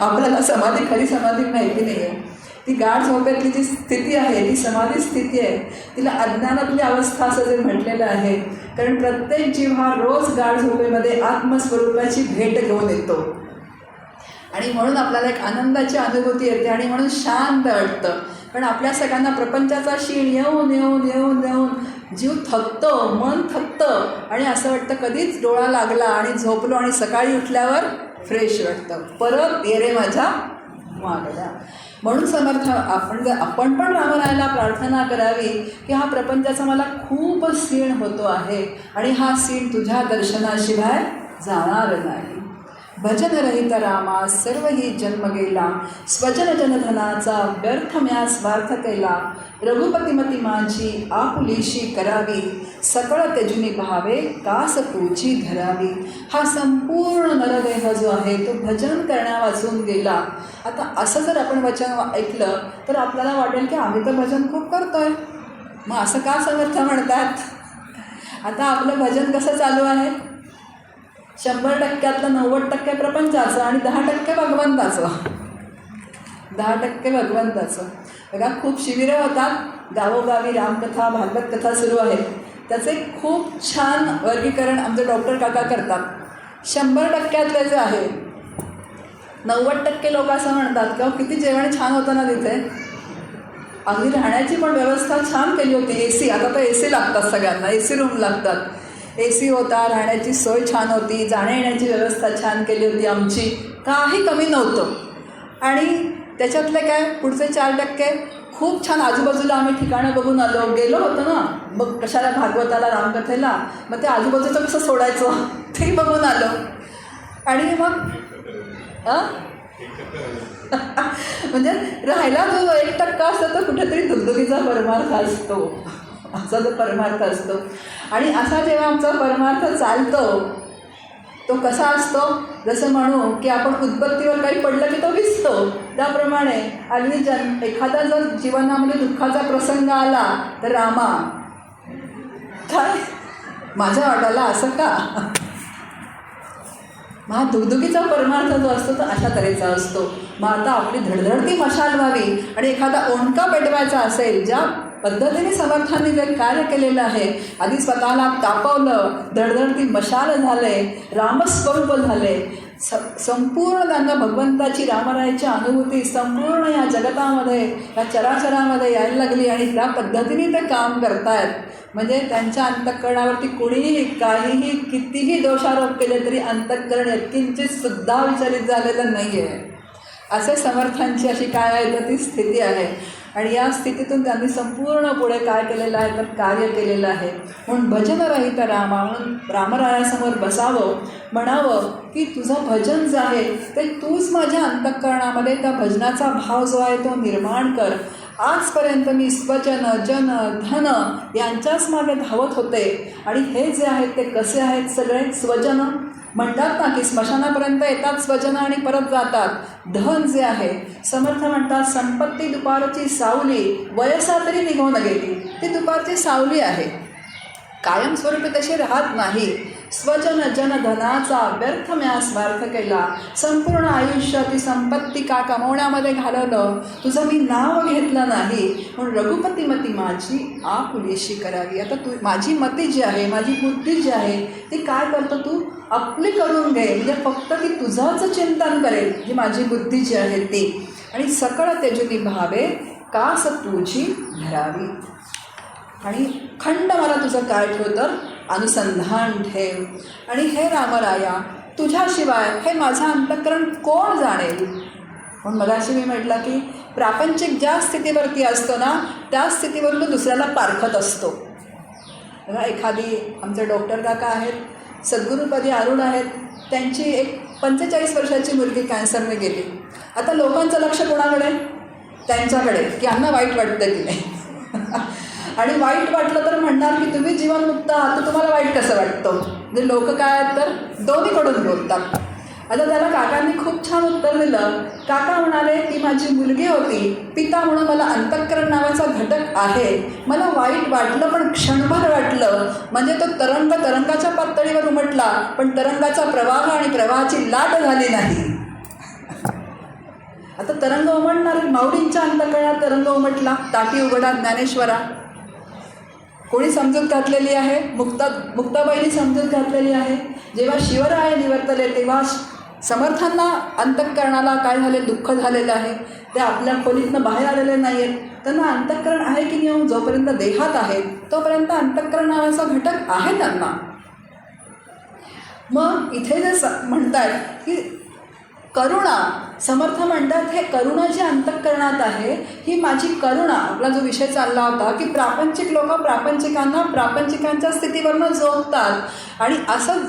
आपल्याला समाधी खरी समाधी माहिती नाही आहे. ती गाढ झोपेतली जी स्थिती आहे ती समाधी स्थिती आहे. तिला अज्ञानातली अवस्था असं जे म्हटलेलं आहे. कारण प्रत्येक जीव हा रोज गाढ झोपेमध्ये आत्मस्वरूपाची भेट घेऊन येतो आणि म्हणून आपल्याला एक आनंदाची अनुभूती येते आणि म्हणून शांत वाटतं. कारण आपल्या सगळ्यांना प्रपंचाचा शीण येऊन येऊन येऊन येऊन जीव थकतो, मन थकतं आणि असं वाटतं कधीच डोळा लागला आणि झोपलो आणि सकाळी उठल्यावर फ्रेश वाटतं. परत ये रे माझ्या मागल्या. म्हणून समर्थ आपण पण रामरायाला प्रार्थना करावी की हा प्रपंचाचा मला खूप सीण होतो आहे आणि हा सीण तुझ्या दर्शनाशिवाय जाणार नाही. भजन रहित रामा सर्व ही जन्म गेला, स्वजन जनधनाचा व्यर्थ म्या स्वार्थ केला. रघुपतिमती माझी आपुलीशी करावी, सकळ त्यजुनी भावे कास तुझी धरावी. हा संपूर्ण नरदेह जो आहे तो भजन करण्या वाचून गेला. आता असं जर आपण वचन ऐकलं तर आपल्याला वाटेल की आम्ही तर भजन खूप करतोय, मग असं का समर्थ म्हणतात. आता आपलं भजन कसं चालू आहे, 100%तलं 90% प्रपंचाचं आणि 10% भगवंताचं. 10% भगवंताचं. बघा खूप शिबिरं होतात, गावोगावी रामकथा भागवत कथा सुरू आहेत. त्याचे खूप छान वर्गीकरण आमचे डॉक्टर काका करतात. 100%तले जे आहे 90% लोक असं म्हणतात की किती जेवण छान होतं ना तिथे, अगदी राहण्याची पण व्यवस्था छान केली होती. AC, आता तर AC लागतात सगळ्यांना, AC रूम लागतात. AC होता, राहण्याची सोय छान होती, जाण्या येण्याची व्यवस्था छान केली होती आमची, काही कमी नव्हतं. आणि त्याच्यातले काय पुढचे 4% खूप छान आजूबाजूला आम्ही ठिकाणं बघून आलो, गेलो होतो ना मग कशाला भागवताला रामकथेला, मग ते आजूबाजूचं कसं सोडायचं ते बघून आलो. आणि मग म्हणजे राहायला जो 1% असतो तो कुठेतरी धुगधुगीचा परमार्थ असतो, असा जो परमार्थ असतो. आणि असा जेव्हा आमचा परमार्थ चालतो तो कसा असतो, जसं म्हणू की आपण उत्पत्तीवर काही पडलं की तो विसतो, त्याप्रमाणे अगदी एखादा जर जीवनामध्ये दुःखाचा प्रसंग आला तर रामा काय माझ्या वाटाला असं का, हा दुगदुगीचा परमार्थ जो असतो तो अशा तऱ्हेचा असतो. मग आता आपली धडधडती मशाल व्हावी आणि एखादा ओंडका पेटवायचा असेल, ज्या पद्धतीने समर्थांनी जे कार्य केलेलं आहे, आधी स्वतःला तापवलं, धडधडती मशाल झाले, रामस्वरूप झाले, संपूर्ण त्यांना भगवंताची रामरायाची अनुभूती संपूर्ण या जगतामध्ये या चराचरामध्ये यायला लागली आणि त्या पद्धतीने ते काम करतायत. म्हणजे त्यांच्या अंतःकरणावरती कुणीही काहीही कितीही दोषारोप केले तरी अंतःकरण यत्किंचित सुद्धा विचलित झालेलं नाही आहे. असे समर्थांची अशी काय आहे तर ती स्थिती आहे. आणि या स्थितीतून त्यांनी संपूर्ण पुढे काय केलेलं आहे तर कार्य केलेलं आहे. म्हणून भजन रहित रामा, म्हणून रामरायासमोर बसावं, म्हणावं की तुझं भजन जे आहे ते तूच माझ्या अंतःकरणामध्ये त्या भजनाचा भाव जो आहे तो निर्माण कर. आजपर्यंत मी स्वजन जन धन यांच्याच मागे धावत होते आणि हे जे आहेत ते कसे आहेत, सगळे स्वजन म्हणतात ना की स्मशानापर्यंत येतात स्वजन आणि परत जातात. धन जे आहे, समर्थ म्हणतात संपत्ती दुपारची सावली, वयसा तरी निघून गेली. ती दुपारची सावली आहे, कायमस्वरूपी तशी राहत नाही. स्वजन जन धनाचा व्यर्थ म्या स्वार्थ केला, संपूर्ण आयुष्य ती संपत्ती का कमवण्यामध्ये घालवलं, तुझं मी नाव घेतलं नाही. म्हणून रघुपतिमती माझी आपुलीशी करावी. आता तू माझी मती जी आहे, माझी बुद्धी जी आहे ती काय करतो, तू आपली करून घे. म्हणजे फक्त ती तुझंच चिंतन करेल ही माझी बुद्धी जी आहे ती. आणि सकळ त्यजुनी भावे कास तुझी धरावी. आणि खंड मला तुझं काय ठेव तर अनुसंधान ठेव. आणि हे रामराया तुझ्याशिवाय हे माझं अंतःकरण कोण जाणेल. म्हणून मगाशी मी म्हटलं की प्रापंचिक ज्या स्थितीवरती असतो ना त्या स्थितीवरून तो दुसऱ्याला पारखत असतो. बघा एखादी आमचे डॉक्टर काका आहेत, सद्गुरूपदी आरूढ आहेत, त्यांची एक 45 वर्षाची मुलगी कॅन्सरने गेली. आता लोकांचं लक्ष कोणाकडे, त्यांच्याकडे की यांना वाईट वाटतं की नाही. आणि वाईट वाटलं तर म्हणणार की तुम्ही जीवनमुक्त आहात तर तुम्हाला वाईट कसं वाटतं. म्हणजे लोक काय आहेत तर दोन्हीकडून बोलतात. आता त्याला काकांनी खूप छान उत्तर दिलं. काका म्हणाले की माझी मुलगी होती, पिता म्हणून मला अंतःकरण नावाचा घटक आहे, मला वाईट वाटलं पण क्षणभर वाटलं. म्हणजे तो तरंगाच्या पातळीवर उमटला पण तरंगाचा प्रवाह आणि प्रवाहाची लाट झाली नाही. आता तरंग उमटणार, माऊलींच्या अंतःकरणात तरंग उमटला, ताटी उघडा ज्ञानेश्वरा. कोणी समजूत घातलेली आहे, मुक्ताबाईंनी समजूत घातलेली आहे. जेव्हा शिवराय निवर्तले तेव्हा समर्थांना अंतःकरणाला काय झाले, दुःख झालेलं आहे. ते आपल्या खोलीतनं बाहेर आलेले नाही आहेत. त्यांना अंतःकरण आहे की नाही, जोपर्यंत देहात आहे तोपर्यंत अंतःकरण नावाचा घटक आहे त्यांना. मग इथे जे म्हणतायत की करुणा, समर्थ म्हणतात हे करुणा जी अंतःकरणात आहे ही माझी करुणा. आपला जो विषय चालला होता की प्रापंचिक लोक प्रापंचिकांना प्रापंचिकांच्या स्थितीवरनं जोडतात आणि असं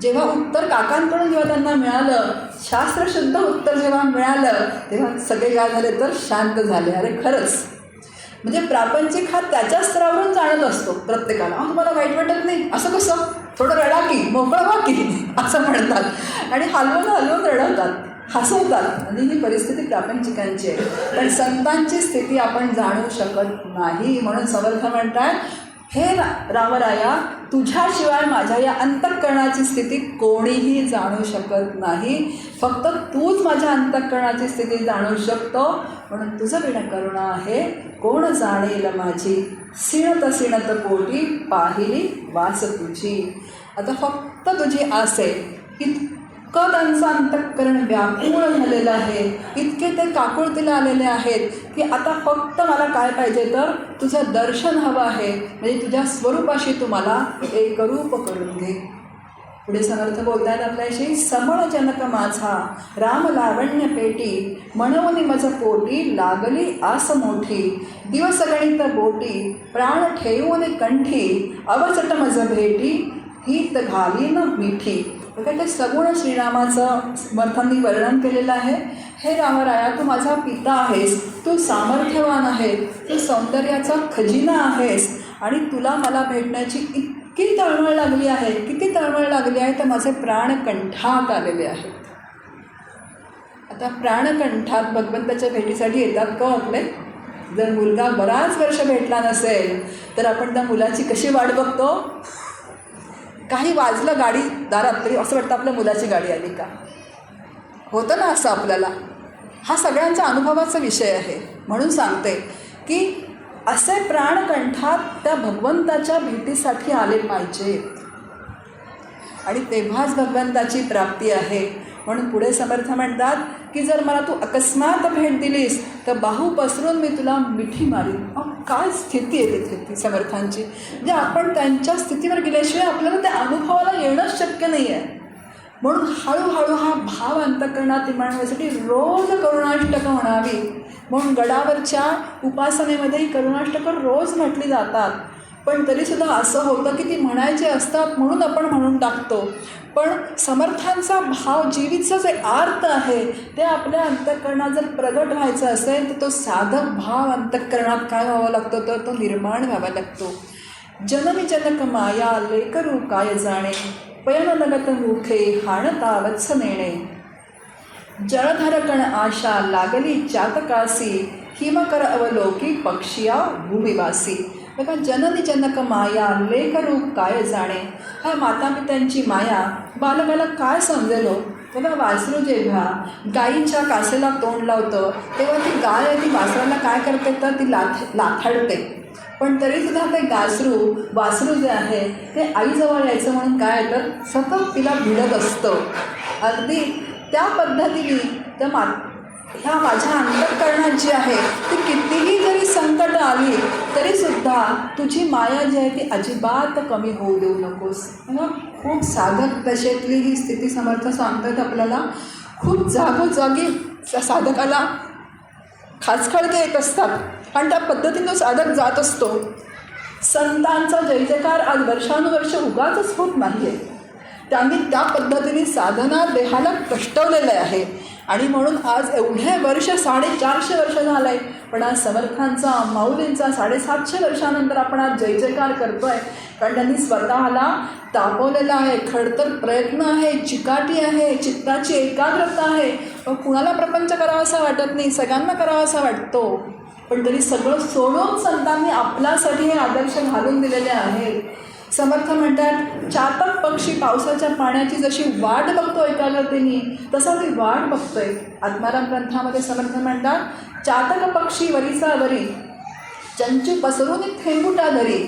जेव्हा उत्तर काकांकडून जेव्हा त्यांना मिळालं, शास्त्रशुद्ध उत्तर जेव्हा मिळालं, तेव्हा सगळे काय झाले तर शांत झाले. अरे खरंच म्हणजे प्रापंचिक हा त्याच्या स्तरावरून जाणत असतो प्रत्येकाला. तुम्हाला वाईट वाटत नाही असं कसं, थोडं रडा की, मोकळं व्हा की असं म्हणतात आणि हलवून हलवून रडवतात, हसवतात. म्हणजे ही परिस्थिती प्रापंचिकांची आहे. पण संतांची स्थिती आपण जाणू शकत नाही. म्हणून समर्थ म्हणतात हे रामराया, तुझ्याशिवाय माझ्या या अंतःकरणाची स्थिती कोणीही जाणू शकत नाही. फक्त तूच माझ्या अंतःकरणाची स्थिती जाणू शकतो. म्हणून तुझं बिन करुणा आहे कोण जाणेल माझी, सिणत सिणत पोटी पाहिली वास तुझी. आता फक्त तुझी आस आहे. इतकं त्यांचं अंतःकरण व्याकुळ झालेलं आहे, इतके ते काकुळतीला आलेले आहेत की आता फक्त मला काय पाहिजे तर तुझं दर्शन हवं आहे. म्हणजे तुझ्या स्वरूपाशी तू मला एकरूप करून घे. पुढे समर्थ बोलतात आपल्याशी, समळ जनक माझा राम लावण्य पेटी, म्हणून मज पोटी लागली आस मोठी, दिवस गणित बोटी प्राण ठेवून कंठी, अवचट मज भेटी हित घालीन मिठी. बघा ते सगुण श्रीरामाचं समर्थांनी वर्णन केलेलं आहे. हे रामराया, तू माझा पिता आहेस, तू सामर्थ्यवान आहे, तू सौंदर्याचा खजिना आहेस आणि तुला मला भेटण्याची इतकी तळमळ लागली आहे, किती तळमळ लागली आहे तर माझे प्राण कंठात आलेले आहेत. आता प्राणकंठात भगवंताच्या भेटीसाठी येतात का आपले? जर मुलगा बराच वर्ष भेटला नसेल तर आपण त्या मुलाची कशी वाट बघतो? काही वाजलं गाडी दारात तरी असं वाटतं आपल्या मुलाची गाडी आली का. होतं ना असं आपल्याला. हा सगळ्यांचा अनुभवाचा विषय आहे. म्हणून सांगते की असे प्राणकंठात त्या भगवंताच्या भेटीसाठी आले पाहिजेत आणि तेव्हाच भगवंताची प्राप्ती आहे. म्हणून पुढे समर्थ म्हणतात की जर मला तू अकस्मात भेट दिलीस तर बाहू पसरून मी तुला मिठी मारीन. काय स्थिती आहे तिथे ती समर्थांची. म्हणजे आपण त्यांच्या स्थितीवर गेल्याशिवाय आपल्याला त्या अनुभवाला येणंच शक्य नाही आहे. म्हणून हळूहळू हा भाव अंतःकरणात निर्माण रोज करुणाष्टकं म्हणावी. म्हणून गडावरच्या उपासनेमध्ये करुणाष्टकं रोज म्हटली जातात. पण तरीसुद्धा असं होतं की ती म्हणायची असतात म्हणून आपण म्हणून टाकतो. पण समर्थांचा भाव जीवितचा जे आर्त आहे ते आपल्या अंतःकरणात जर प्रगट व्हायचं असेल तर तो साधक भाव अंतःकरणात काय व्हावा लागतो तर तो निर्माण व्हावा लागतो. जनमी जनक माया लेकरू काय जाणे, पयन लगत मुखे हाणता वत्स नेणे, जळधरकण आशा लागली चातकासी, हिमकर अवलोकी पक्षिया भूमिवासी. बघा, जननी जनक माया लेकरू काय जाणे. हा मातापित्यांची माया बालकाला काय समजेलो. बघा, वासरू जेव्हा गाईच्या कासेला तोंड लावतं तेव्हा ती गाय ती वासराला काय करते तर ती लाथाडते. पण तरीसुद्धा ते वासरू जे आहे ते आईजवळ यायचं म्हणून काय तर सतत तिला भिडत असतं. अगदी त्या पद्धतीने त्या ह्या माझ्या अंतःकरणात जी आहे ती कितीही जरी संकट आली तरीसुद्धा तुझी माया जी आहे ती अजिबात कमी होऊ देऊ नकोस. खूप साधक दशेतली ही स्थिती समर्थ सांगतात आपल्याला. खूप जागोजागी साधकाला खाचखळके येत असतात आणि त्या पद्धतीनं तो साधक जात असतो. संतांचा जय जयकार आज वर्षानुवर्ष उगाचच होत नाही आहे. त्यांनी त्या पद्धतीने साधना देहाला कष्टवलेलं आहे आणि म्हणून आज एवढे वर्ष 450 वर्ष झालं आहे. पण आज समर्थांचा माऊलींचा 750 वर्षानंतर आपण आज जय जयकार करतो आहे. कारण त्यांनी स्वतःला तापवलेलं आहे. खडतर प्रयत्न आहे, चिकाटी आहे, चित्ताची एकाग्रता आहे. कुणाला प्रपंच करावासा वाटत नाही, सगळ्यांना करावासा वाटतो. पण तरी सगळं सोडून संतांनी आपल्यासाठी हे आदर्श घालून दिलेले आहेत. समर्थ म्हणतात चातक पक्षी पावसाच्या पाण्याची जशी वाट बघतो एकाग्रतेने तसा ती वाट बघतोय. आत्माराम ग्रंथामध्ये समर्थ म्हणतात चातक पक्षी वरीचा वरी, चंचू पसरून थेंबुटा धरी,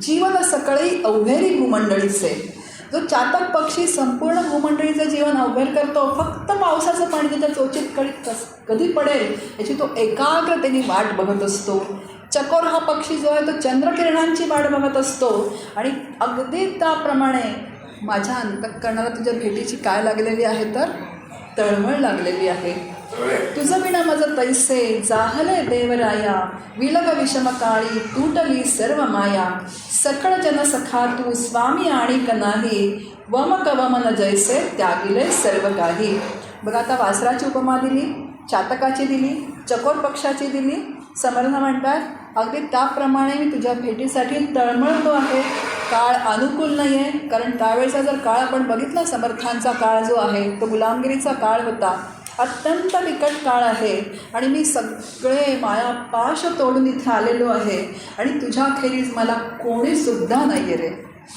जीवन सकळी अवघेरी भूमंडळीचे. जो चातक पक्षी संपूर्ण भूमंडळीचं जीवन अवघड करतो, फक्त पावसाचं पाणी त्याच्या चोचीत कधी पडेल याची तो एकाग्रतेने वाट बघत असतो. चकोर हा पक्षी जो आहे तो चंद्रकिरणांची वाट बघत असतो. आणि अगदी त्याप्रमाणे माझ्या अंतःकरणाला तुझ्या भेटीची काय लागलेली आहे तर तळमळ लागलेली आहे. तुझं विना माझं तैसे जाहले देवराया, विलग विषम काळी तुटली सर्व माया. सकळ जन सखा तू स्वामी आणिक नाही, वमक वमन जैसे त्यागिले सर्व काही. बघा, आता वासराची उपमा दिली, चातकाची दिली, चकोर पक्षाची दिली. समर्थ म्हणतात अगदी त्याप्रमाणे मी तुझ्या भेटीसाठी तळमळतो आहे. काळ अनुकूल नाही आहे, कारण त्यावेळेचा जर काळ आपण बघितला, समर्थांचा काळ जो आहे तो गुलामगिरीचा काळ होता. अत्यंत बिकट काळ आहे आणि मी सगळे मायापाश तोडून इथे आलेलो आहे आणि तुझ्याखेरीज मला कोणीसुद्धा नाही आहे रे,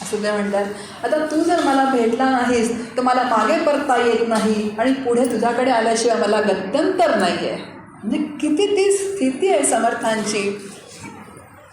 असं ते म्हणतात. आता तू जर मला भेटला नाहीस तर मला मागे परता येत नाही आणि पुढे तुझ्याकडे आल्याशिवाय मला गत्यंतर नाही आहे. म्हणजे किती ती स्थिती आहे समर्थांची.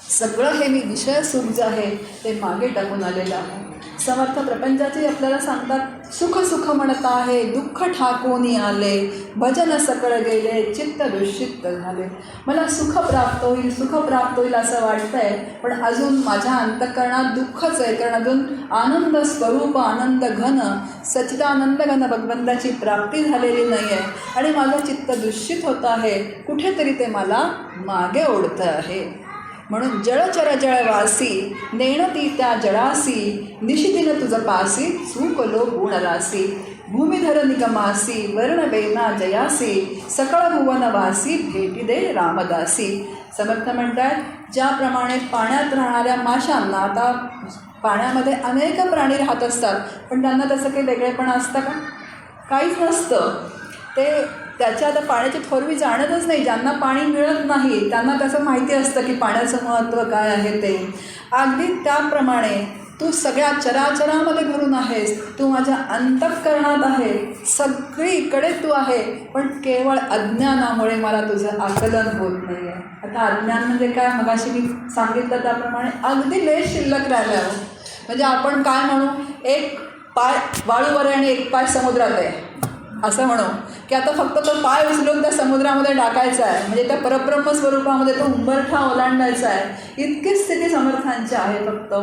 सगळं हे मी विषय सुख जे आहे ते मागे टाकून आलेलं आहे. समर्थ प्रपंचाचे आपल्याला सांगतात, सुख सुख म्हणत आहे दुःख ठाकून आले, भजन सकळ गेले चित्त दुःशित झाले. मला सुख प्राप्त होईल, सुख प्राप्त होईल असं वाटतंय, पण अजून माझ्या अंतःकरणात दुःखच आहे, कारण अजून आनंद स्वरूप, आनंद घन, सच्चिदानंद घन भगवंताची प्राप्ती झालेली नाही आहे आणि माझं चित्त दुःशित होत आहे. कुठेतरी ते मला मागे ओढतं आहे. म्हणून जळचर जळवासी नेणती त्या जळासी, निशिदिन तुझ पासी चूकलो गुणरासी. भूमिधर निगमासी वर्णवेना जयासी, सकळ भुवनवासी भेटी दे रामदासी. समर्थ म्हणतात, ज्याप्रमाणे पाण्यात राहणाऱ्या माशांना, आता पाण्यामध्ये अनेक प्राणी राहत असतात पण त्यांना त्याचं काही वेगळेपण असतं का? काहीच नसतं. ते त्याच्या आता पाण्याची थोरवी जाणतच नाही. ज्यांना पाणी मिळत नाही त्यांना त्याचं माहिती असतं की पाण्याचं महत्त्व काय आहे ते. अगदी त्याप्रमाणे तू सगळ्या चराचरामध्ये भरून आहेस, तू माझ्या अंतःकरणात आहे, सगळीकडे तू आहे, पण केवळ अज्ञानामुळे मला तुझं आकलन होत नाही आहे. आता अज्ञान म्हणजे काय? मगाशी मी सांगितलं त्याप्रमाणे अगदी लेश शिल्लक राहिलं. म्हणजे आपण काय म्हणू, एक पाय वाळूवर आहे आणि एक पाय समुद्रात आहे असं म्हणू की आता फक्त तो पाय उचलून त्या समुद्रामध्ये टाकायचा आहे, म्हणजे त्या परब्रह्म स्वरूपामध्ये तो उंबरठा ओलांडायचा आहे. इतकी स्थिती समर्थांची आहे फक्त.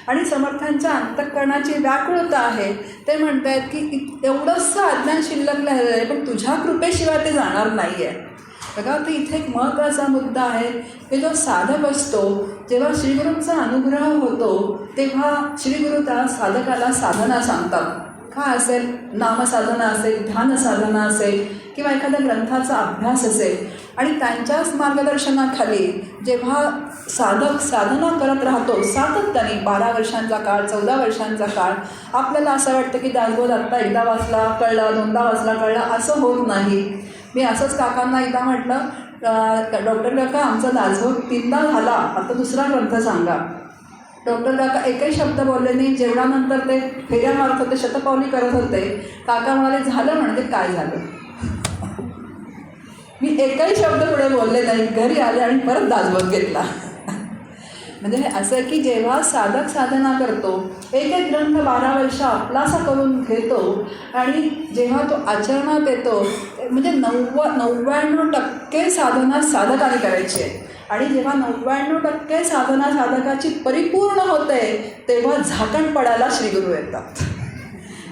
आणि समर्थांच्या अंतःकरणाची व्याकुळता आहे. ते म्हणत आहेत की एवढंसं अज्ञान शिल्लक राहिलेलं आहे, पण तुझ्या कृपेशिवाय ते जाणार नाही आहे. बघा, तर इथे एक महत्त्वाचा मुद्दा आहे की जो साधक असतो, जेव्हा श्रीगुरूंचा अनुग्रह होतो तेव्हा श्रीगुरू त्या साधकाला साधना सांगतात. काय असेल, नामसाधना असेल, ध्यानसाधना असेल किंवा एखाद्या ग्रंथाचा अभ्यास असेल, आणि त्यांच्याच मार्गदर्शनाखाली जेव्हा साधक साधना करत राहतो सातत्याने, 12 वर्षांचा काळ, 14 वर्षांचा काळ, आपल्याला असं वाटतं की दासबोध आत्ता एकदा वाचला कळला, दोनदा वाचला कळला, असं होत नाही. मी असंच काकांना एकदा म्हटलं, डॉक्टर काका आमचा दासबोध 3दा झाला, आता दुसरा ग्रंथ सांगा. डॉक्टर काका एकही शब्द बोलले नाही. जेवणानंतर ते फेऱ्या मारत होते, शतपावली करत होते. काका म्हणाले, झालं म्हणजे काय झालं? मी एकही शब्द पुढे बोलले नाही. घरी आले आणि परत दासबोध घेतला. म्हणजे हे असं आहे की जेव्हा साधक साधना करतो, एक एक ग्रंथ 12 वर्ष आपलासा करून घेतो आणि जेव्हा तो आचरणात येतो, म्हणजे 99% साधना साधकाने करायची आहे. आणि जेव्हा 99% साधना साधकाची परिपूर्ण होते तेव्हा झाकण पडायला श्रीगुरू येतात.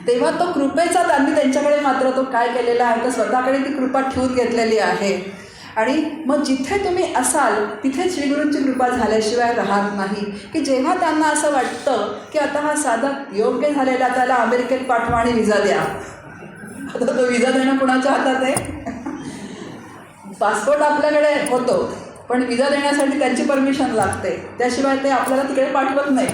तेव्हा तो कृपेचा त्यांनी त्यांच्याकडे मात्र तो काय केलेला आहे तर स्वतःकडे ती कृपा ठेवून घेतलेली आहे. आणि मग जिथे तुम्ही असाल तिथे श्रीगुरूंची कृपा झाल्याशिवाय राहत नाही. की जेव्हा त्यांना असं वाटतं की आता हा साधक योग्य झालेला, त्याला अमेरिकेत पाठवा आणि विजा द्या. आता तो विजा देणं कुणाच्या हातात आहे? पासपोर्ट आपल्याकडे होतो पण विजा देण्यासाठी त्यांची परमिशन लागते, त्याशिवाय ते आपल्याला तिकडे पाठवत नाही.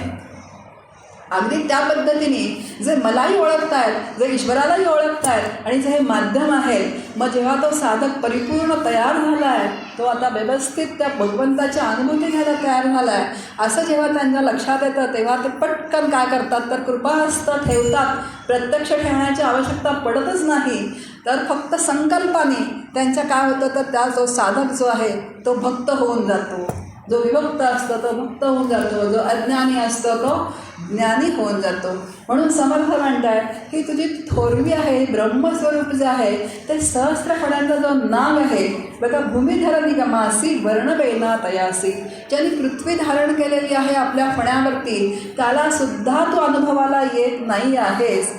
अगदी त्या पद्धतीने जे मलाही ओळखतायत, जे ईश्वरालाही ओळखतायत आणि जे हे माध्यम आहे, मग जेव्हा तो साधक परिपूर्ण तयार झाला आहे, तो आता व्यवस्थित त्या भगवंताची अनुभूती घ्यायला तयार झाला आहे, असं जेव्हा त्यांच्या लक्षात येतं तेव्हा ते पटकन काय करतात तर कृपाहस्त ठेवतात. प्रत्यक्ष ठेवण्याची आवश्यकता पडतच नाही, तर फक्त संकल्पाने त्यांच्या काय होतं तर त्या जो साधक जो आहे तो भक्त होऊन जातो, जो विभक्त असतो तो भक्त होऊन जातो, जो अज्ञानी असतो तो ज्ञानी होऊन जातो. म्हणून समर्थ म्हणतात की तुझी थोरवी आहे, ब्रह्मस्वरूप जे आहे ते सहस्त्रफळांचा जो नाव आहे बघा, भूमिधर निगमासी वर्णवेना तयासी, ज्यांनी पृथ्वी धारण केलेली आहे आपल्या फण्यावरती त्याला सुद्धा तू अनुभवाला येत नाही आहेस.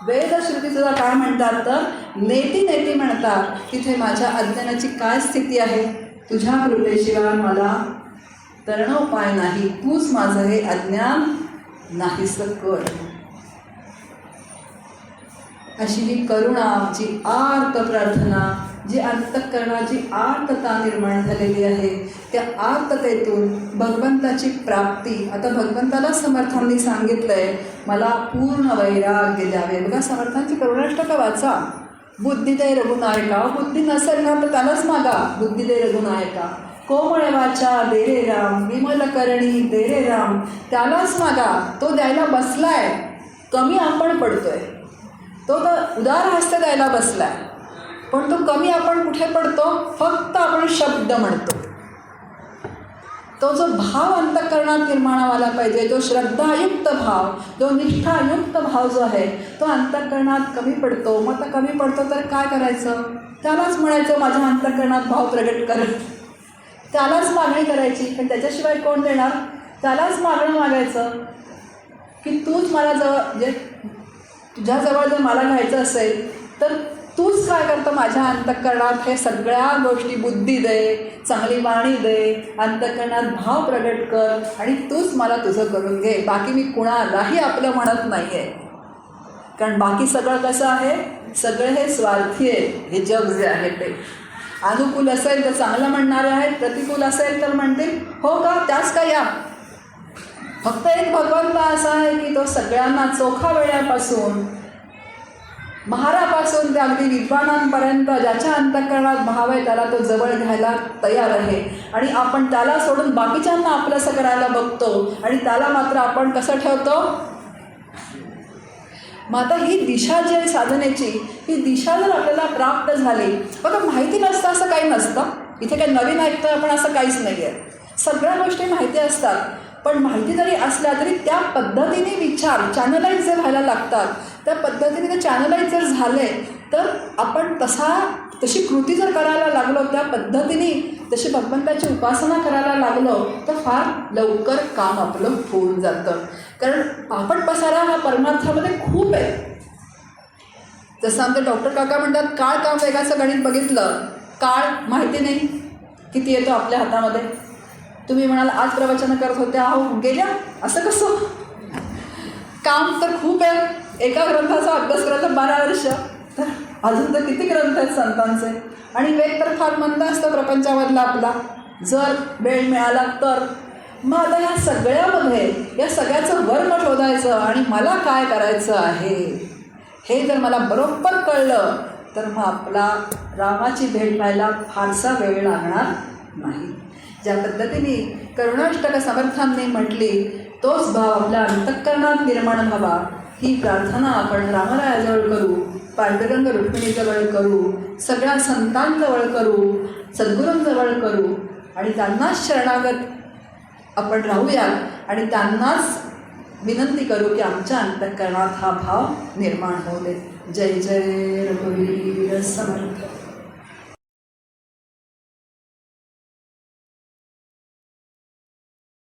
वेदश्रुतीसुद्धा काय म्हणतात तर नेती नेती म्हणतात, तिथे माझ्या अज्ञानाची काय स्थिती आहे, तुझ्या कृपेशिवाय मला तरणोपाय नाही, तूच माझं हे अज्ञान नाहीसं कर. अशी ही करुणा, जी आर्त प्रार्थना, जी अंतःकरणाची आर्तता निर्माण झालेली आहे, त्या आर्ततेतून भगवंताची प्राप्ती. आता भगवंताला समर्थांनी सांगितलंय मला पूर्ण वैराग्य द्यावे. बघा समर्थांची करुणाष्टक वाचा. बुद्धी दे रघुनायका, बुद्धी नसेल ना तर त्यालाच मागा, बुद्धी दे रघुनायका. कोमळ वाचा दे रे राम, विमल करणी दे रे राम, त्यालाच मागा. तो द्यायला बसलाय, कमी आपण पडतोय. तो तर उदार हस्त द्यायला बसलाय, पण तो कमी आपण कुठे पडतो, फक्त आपण शब्द म्हणतो. तो जो भाव अंतःकरणात निर्माण व्हायला पाहिजे, जो श्रद्धायुक्त भाव, जो निष्ठायुक्त भाव जो आहे तो अंतःकरणात कमी पडतो. मग आता कमी पडतो तर काय करायचं, त्यालाच म्हणायचं माझ्या अंतःकरणात भाव प्रगट कर, त्यालाच मागणी करायची. पण त्याच्याशिवाय कोण देणार, त्यालाच मागणं मागायचं की तूच मला जवळ, जे तुझ्याजवळ जर मला घ्यायचं असेल तर तूच काय करतं माझ्या अंतःकरणात हे सगळ्या गोष्टी, बुद्धी दे, चांगली वाणी दे, अंतःकरणात भाव प्रगट कर आणि तूच मला तुझं करून घे. बाकी मी कुणालाही आपलं म्हणत नाही आहे, कारण बाकी सगळं कसं आहे, सगळं हे स्वार्थी आहे. हे जग जे आहे ते अनुकूल असेल तर चांगलं म्हणणारे आहेत, प्रतिकूल असेल तर म्हणतील हो का, त्याच का या. फक्त एक भगवंत असा आहे की तो सगळ्यांना चोखा वेळापासून, महारापासून ते अगदी विद्वानांपर्यंत ज्याच्या अंतःकरणात भाव आहे त्याला तो जवळ घ्यायला तयार आहे. आणि आपण त्याला सोडून बाकीच्यांना आपलंसं करायला बघतो आणि त्याला मात्र आपण कसं ठेवतो. मग आता ही दिशा जी आहे साधनेची, ही दिशा जर आपल्याला प्राप्त झाली, बघा माहिती नसतं असं काही नसतं, इथे काही नवीन ऐकतोय आपण असं काहीच नाही आहे. सगळ्या गोष्टी माहिती असतात, पण माहिती जरी असल्या तरी त्या पद्धतीने विचार चॅनलाइज जे व्हायला लागतात, त्या पद्धतीने ते चॅनलाइज जर झाले तर आपण तशी कृती जर करायला लागलो, त्या पद्धतीने तशी भगवंताची उपासना करायला लागलो तर फार लवकर काम आपलं होऊन जातं. कारण आपण पसारा हा परमार्थामध्ये खूप आहे. जसं आमचे डॉक्टर काका म्हणतात, काळ काम वेगाचं गणित बघितलं, काळ माहिती नाही किती येतो आपल्या हातामध्ये. तुम्ही म्हणाल आज प्रवचन करत होत्या, अहो गेल्या, असं कसं, काम तर खूप आहे. एका ग्रंथाचा अभ्यास करायला 12 वर्ष, तर अजून तर किती ग्रंथ आहेत संतांचे. आणि वेग तर फार मंद असतं प्रपंचामधला आपला, जर वेळ मिळाला तर. मग आता या सगळ्यामध्ये या सगळ्याचं वर्म शोधायचं आणि मला काय करायचं आहे हे जर मला बरोबर कळलं तर मग आपला रामाची भेट व्हायला फारसा वेळ लागणार नाही. ज्या पद्धतीने करुणाष्टक समर्थांनी म्हटली, तोच भाव आपल्या अंतःकरणात निर्माण व्हावा, ही प्रार्थना आपण रामरायाजवळ करू, पांडुरंग रुक्मिणीजवळ करू, सगळ्या संतांजवळ करू, सद्गुरूंजवळ करू आणि त्यांनाच शरणागत आपण राहूयात आणि त्यांनाच विनंती करू की आमच्या अंतःकरणात हा भाव निर्माण होऊ दे. जय जय रघुवीर समर्थ.